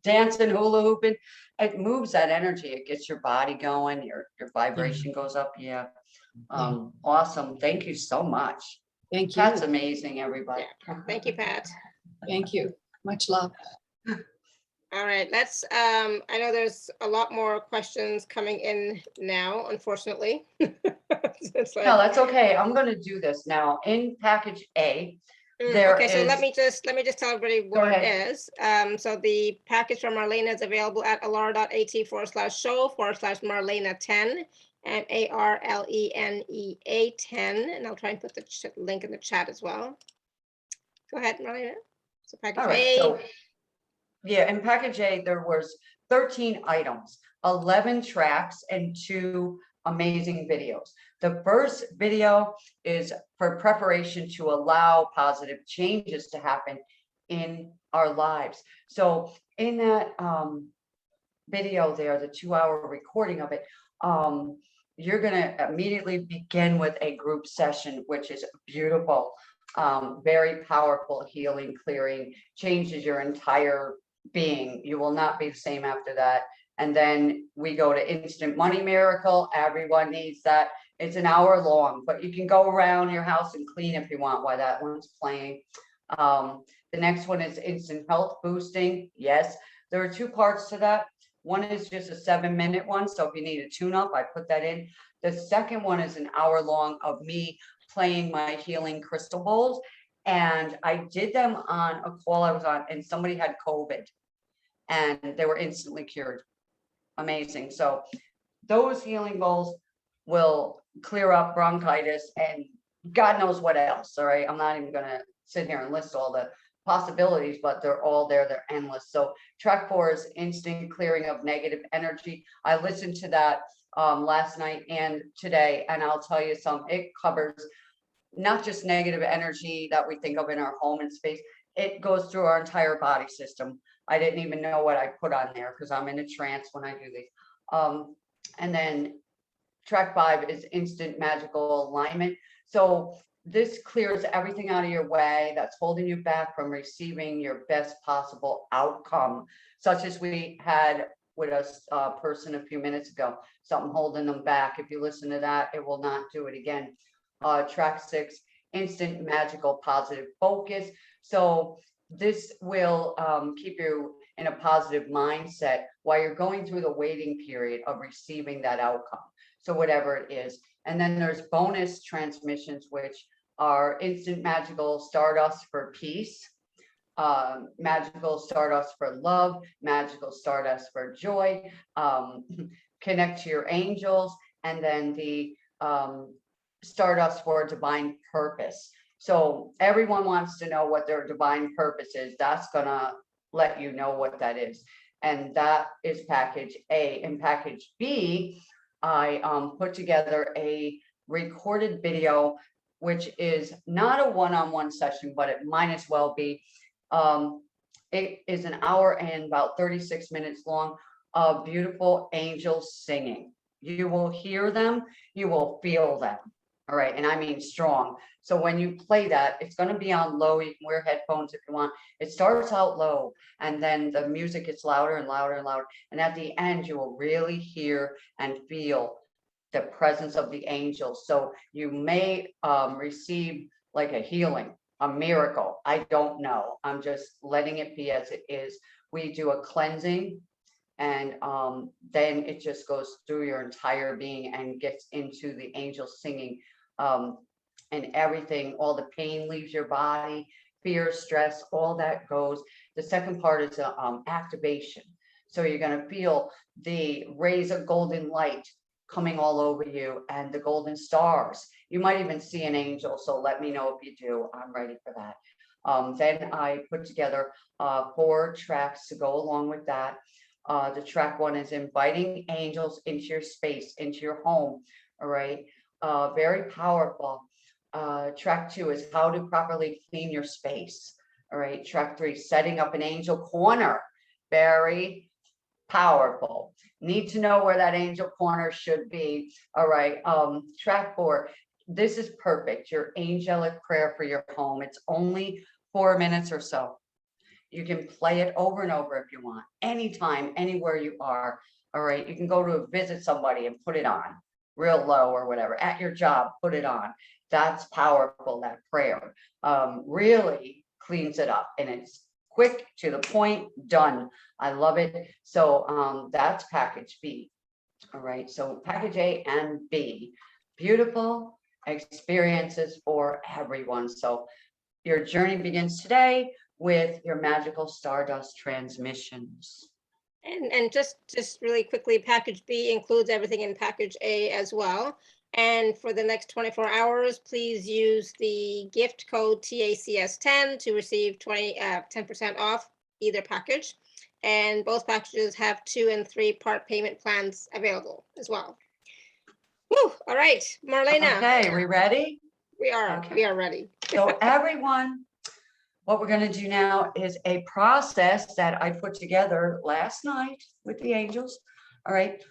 Dancing, hula hooping. It moves that energy. It gets your body going, your vibration goes up. Yeah. Awesome. Thank you so much. Thank you. That's amazing, everybody. Thank you, Pat. Thank you. Much love. All right, let's, I know there's a lot more questions coming in now, unfortunately. It's No, like, that's okay. I'm gonna do this now. In package A, there okay, so let is- me just tell everybody Go what it ahead. is. So the package from Marlena is available at alara.at/show/Marlena10 and ARLENEA10. And I'll try and put the link in the chat as well. Go ahead, Marlena. So package all right, A. so yeah, in package A, there was 13 items, 11 tracks, and 2 amazing videos. The first video is for preparation to allow positive changes to happen in our lives. So in that video there, the 2-hour recording of it, you're gonna immediately begin with a group session, which is beautiful, very powerful, healing, clearing, changes your entire being. You will not be the same after that. And then we go to Instant Money Miracle. Everyone needs that. It's an hour long, but you can go around your house and clean if you want while that one's playing. The next one is Instant Health Boosting. Yes, there are 2 parts to that. One is just a 7-minute one. So if you need a tune-up, I put that in. The second one is an hour long of me playing my healing crystal bowls. And I did them on a call I was on, and somebody had COVID and they were instantly cured. Amazing. So those healing bowls will clear up bronchitis and God knows what else. All right. I'm not even going to sit here and list all the possibilities, but they're all there. They're endless. So track 4 is instant clearing of negative energy. I listened to that last night and today, and I'll tell you it covers not just negative energy that we think of in our home and space. It goes through our entire body system. I didn't even know what I put on there because I'm in a trance when I do these. And then track 5 is instant magical alignment. So this clears everything out of your way that's holding you back from receiving your best possible outcome, such as we had with a person a few minutes ago, something holding them back. If you listen to that, it will not do it again. Track 6, instant magical positive focus. So this will keep you in a positive mindset while you're going through the waiting period of receiving that outcome. So whatever it is. And then there's bonus transmissions, which are instant magical stardust for peace, magical stardust for love, magical stardust for joy, connect to your angels, and then the stardust for divine purpose. So everyone wants to know what their divine purpose is. That's gonna let you know what that is. And that is package A. In package B, I put together a recorded video, which is not a one-on-one session, but it might as well be. It is an hour and about 36 minutes long of beautiful angels singing. You will hear them, you will feel them. All right, and I mean strong. So when you play that, it's going to be on low. You can wear headphones if you want. It starts out low, and then the music gets louder and louder and louder. And at the end, you will really hear and feel the presence of the angels. So you may receive like a healing, a miracle. I don't know. I'm just letting it be as it is. We do a cleansing, and then it just goes through your entire being and gets into the angels singing, and everything, all the pain leaves your body, fear, stress, all that goes. The second part is activation. So you're going to feel the rays of golden light coming all over you and the golden stars. You might even see an angel. So let me know if you do. I'm ready for that. Then I put together 4 tracks to go along with that. The track 1 is inviting angels into your space, into your home. All right. Very powerful. Track 2 is how to properly clean your space. All right. Track 3, setting up an angel corner. Very powerful. Need to know where that angel corner should be. All right. Track 4. This is perfect. Your angelic prayer for your home. It's only 4 minutes or so. You can play it over and over if you want, anytime, anywhere you are. All right. You can go to visit somebody and put it on real low or whatever. At your job, put it on. That's powerful. That prayer really cleans it up, and it's quick, to the point, done. I love it. So that's package B. All right. So package A and B, beautiful experiences for everyone. So your journey begins today with your magical stardust transmissions. And just really quickly, package B includes everything in package A as well. And for the next 24 hours, please use the gift code TACS10 to receive 10% off either package. And both packages have 2 and 3 part payment plans available as well. Woo, all right, Marlena. Okay, we ready? We are, Okay. we are ready. So everyone, what we're going to do now is a process that I put together last night with the angels. All right.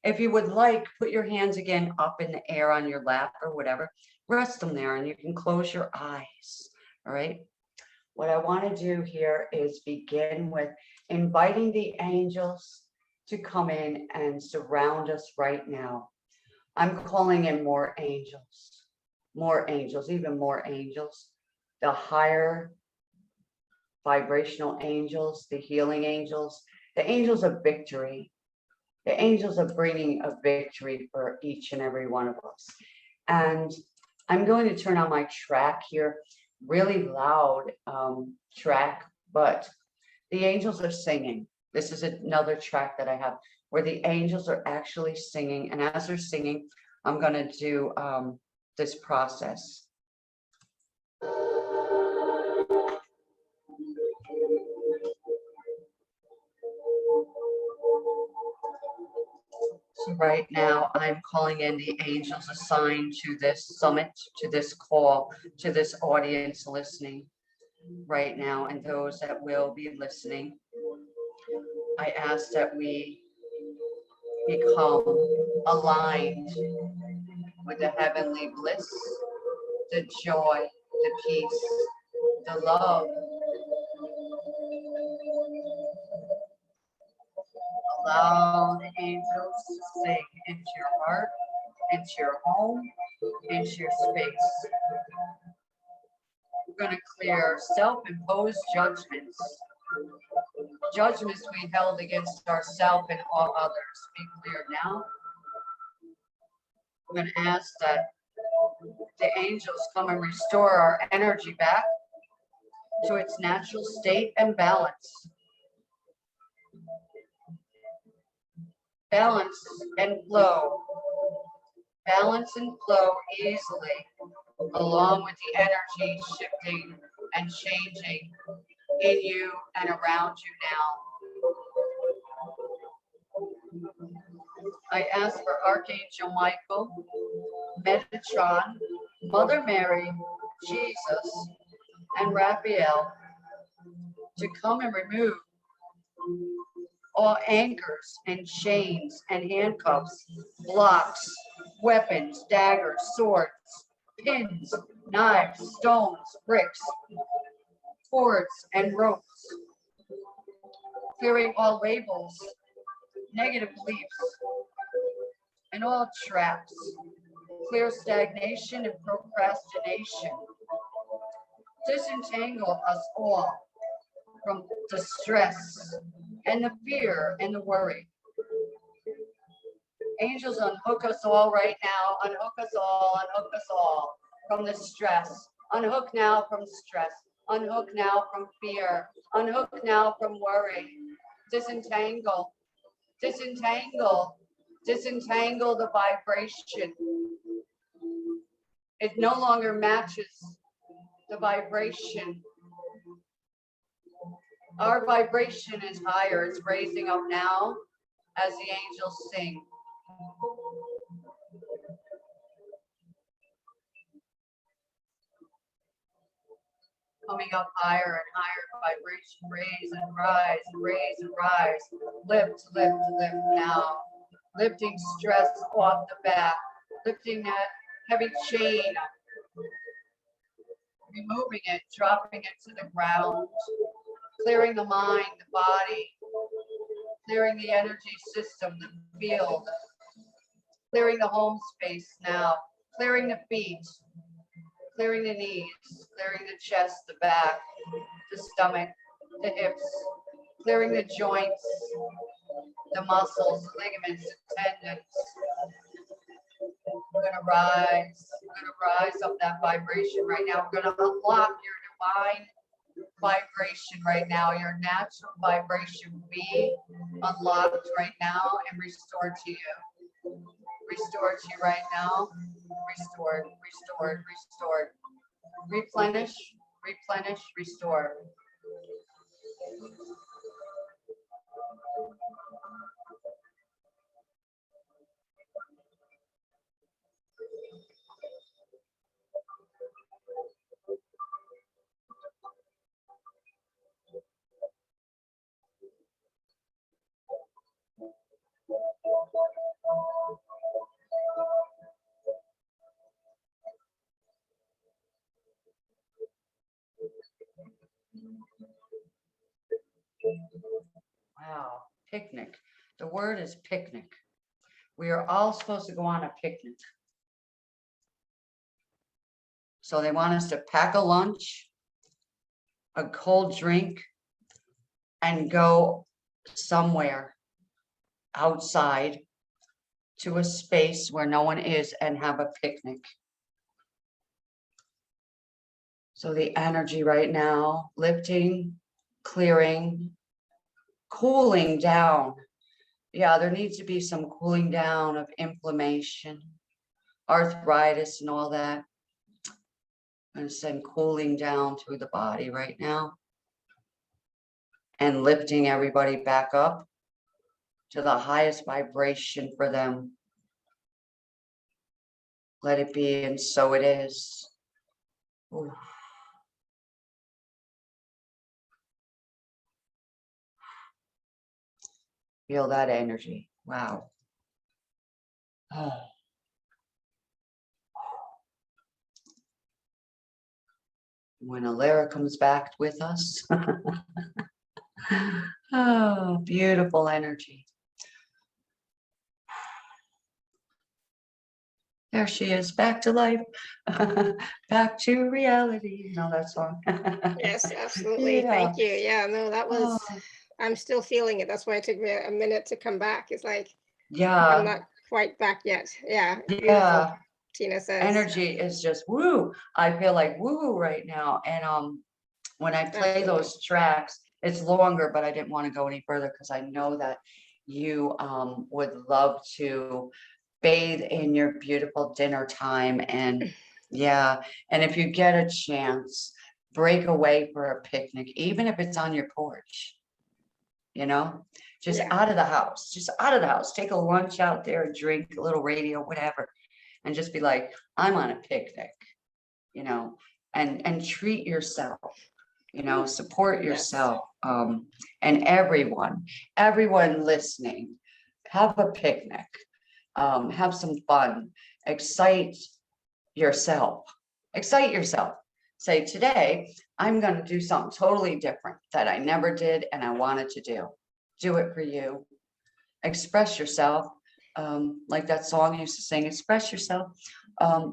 If you would like, put your hands again up in the air on your lap or whatever, rest them there, and you can close your eyes. All right. What I want to do here is begin with inviting the angels to come in and surround us right now. I'm calling in more angels, even more angels, the higher vibrational angels, the healing angels, the angels of victory, the angels of bringing a victory for each and every one of us. And I'm going to turn on my track here, really loud track, but the angels are singing. This is another track that I have where the angels are actually singing. And as they're singing, I'm going to do this process. So right now, I'm calling in the angels assigned to this summit, to this call, to this audience listening right now, and those that will be listening. I ask that we become aligned with the heavenly bliss, the joy, the peace, the love. Allow the angels to sing into your heart, into your home, into your space. We're going to clear self-imposed judgments. Judgments we held against ourselves and all others. Be cleared now. I'm going to ask that the angels come and restore our energy back to its natural state and balance. Balance and flow. Balance and flow easily, along with the energy shifting and changing in you and around you now. I ask for Archangel Michael, Metatron, Mother Mary, Jesus, and Raphael to come and remove all anchors and chains and handcuffs, blocks, weapons, daggers, swords, pins, knives, stones, bricks, cords, and ropes, clearing all labels, negative beliefs, and all traps. Clear stagnation and procrastination. Disentangle us all from the stress and the fear and the worry. Angels, unhook us all right now. Unhook us all from the stress. Unhook now from stress. Unhook now from fear. Unhook now from worry. Disentangle. Disentangle. Disentangle the vibration. It no longer matches the vibration. Our vibration is higher. It's raising up now as the angels sing. Coming up higher and higher vibration, raise and rise, raise and rise. Lift, lift, lift now. Lifting stress off the back, lifting that heavy chain, removing it, dropping it to the ground, clearing the mind, the body, clearing the energy system, the field, clearing the home space now, clearing the feet, clearing the knees, clearing the chest, the back, the stomach, the hips, clearing the joints, the muscles, the ligaments, the tendons. We're gonna rise up that vibration right now. We're gonna unlock your divine vibration right now. Your natural vibration will be unlocked right now and restored to you. Restored to you right now. Restored, restored, restored. Replenish, replenish, restore. Wow, picnic. The word is picnic. We are all supposed to go on a picnic. So they want us to pack a lunch, a cold drink, and go somewhere outside to a space where no one is and have a picnic. So the energy right now, lifting, clearing, cooling down. Yeah, there needs to be some cooling down of inflammation, arthritis, and all that. I'm going to send cooling down through the body right now and lifting everybody back up to the highest vibration for them. Let it be, and so it is. Ooh. Feel that energy. Wow. Oh. When Alara comes back with us. Oh, beautiful energy. There she is, back to life, back to reality. You know that song? Yes, absolutely. Yeah. Thank you. Yeah, no, that was, Oh, I'm still feeling it. That's why it took me a minute to come back. It's like, I'm yeah, not quite back yet. Yeah. Beautiful, Yeah, Tina says. energy is just woo. I feel like woo right now. And when I play those tracks, it's longer, but I didn't want to go any further because I know that you would love to bathe in your beautiful dinner time. And yeah, and if you get a chance, break away for a picnic, even if it's on your porch, you know, just Yeah. out of the house, just out of the house. Take a lunch out there, drink a little radio, whatever, and just be like, I'm on a picnic, you know, and treat yourself, you know, support Yes. yourself. And everyone listening, have a picnic, have some fun, excite yourself, excite yourself. Say, today, I'm going to do something totally different that I never did and I wanted to do. Do it for you. Express yourself. Like that song used to sing, express yourself.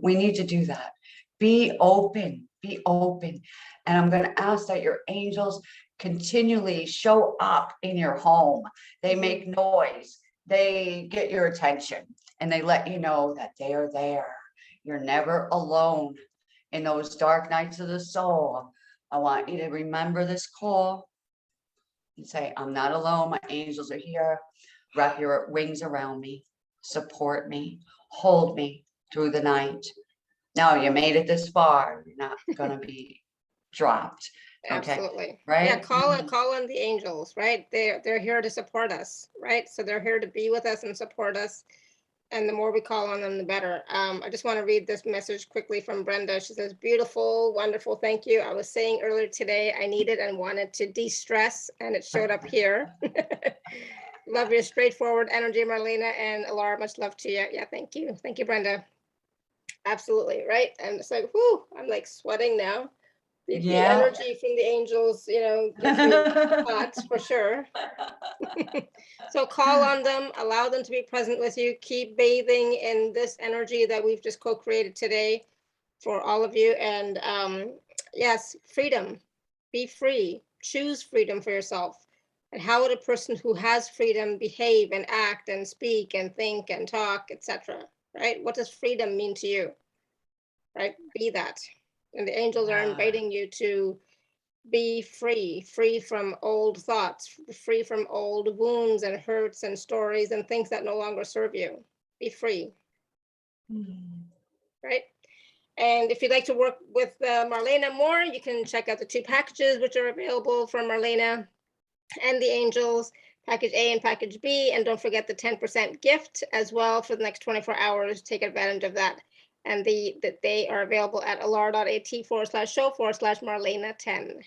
We need to do that. Be open, be open. And I'm going to ask that your angels continually show up in your home. They make noise, they get your attention, and they let you know that they are there. You're never alone in those dark nights of the soul. I want you to remember this call and say, I'm not alone. My angels are here. Wrap your wings around me, support me, hold me through the night. Now you made it this far. You're not going to be dropped. Okay. Absolutely. Right. Yeah, call on the angels, right? They're here to support us, right? So they're here to be with us and support us. And the more we call on them, the better. I just want to read this message quickly from Brenda. She says, beautiful, wonderful, thank you. I was saying earlier today, I needed and wanted to de-stress, and it showed up here. Love your straightforward energy, Marlena, and Alara, much love to you. Yeah, thank you. Thank you, Brenda. Absolutely, right? And it's like, whoo, I'm like sweating now. The energy from the angels, you know, gets me hot for sure. So call on them, allow them to be present with you, keep bathing in this energy that we've just co-created today for all of you. And yes, freedom, be free, choose freedom for yourself. And how would a person who has freedom behave and act and speak and think and talk, etc., right? What does freedom mean to you, right? Be that. And the angels are inviting you to be free, free from old thoughts, free from old wounds and hurts and stories and things that no longer serve you. Be free, right? And if you'd like to work with Marlena more, you can check out the 2 packages which are available from Marlena and the angels, package A and package B. And don't forget the 10% gift as well for the next 24 hours. Take advantage of that. And they are available at alara.at/show/Marlena10.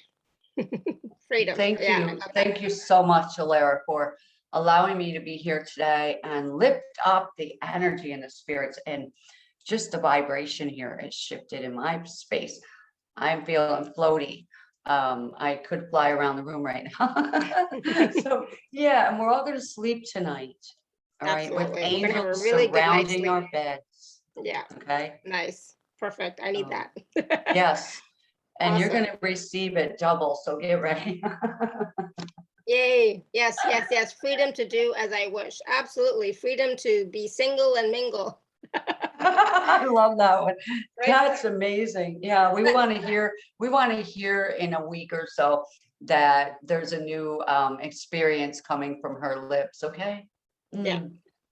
Freedom. Thank you. Thank you so much, Alara, for allowing me to be here today and lift up the energy and the spirits, and just the vibration here has shifted in my space. I'm feeling floaty. I could fly around the room right now. So yeah, and we're all going to sleep tonight. All right, with angels surrounding our beds. Yeah. Okay. Nice. Perfect. I need that. Yes. And Awesome. you're going to receive it double. So get ready. Yay. Yes, yes, yes. Freedom to do as I wish. Absolutely. Freedom to be single and mingle. I love that one. Right? That's amazing. Yeah, we want to hear in a week or so that there's a new experience coming from her lips. Okay. Yeah.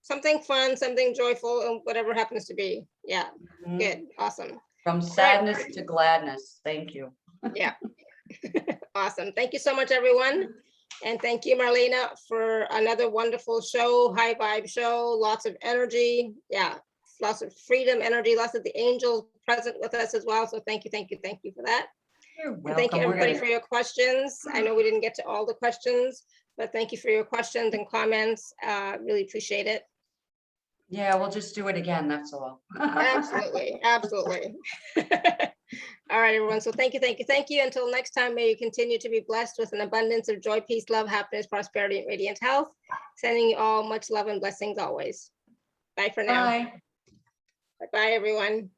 Something fun, something joyful, and whatever happens to be. Yeah. Good. Awesome. From sadness to gladness. Thank you. Yeah. Awesome. Thank you so much, everyone. And thank you, Marlena, for another wonderful show, high vibe show, lots of energy. Yeah. Lots of freedom, energy, lots of the angels present with us as well. So thank you for that. You're welcome. And thank you, everybody, for your questions. I know we didn't get to all the questions, but thank you for your questions and comments. Really appreciate it. Yeah, we'll just do it again. That's all. Absolutely. Absolutely. All right, everyone. So thank you. Until next time, may you continue to be blessed with an abundance of joy, peace, love, happiness, prosperity, and radiant health. Sending you all much love and blessings always. Bye for now. Bye. Bye, everyone.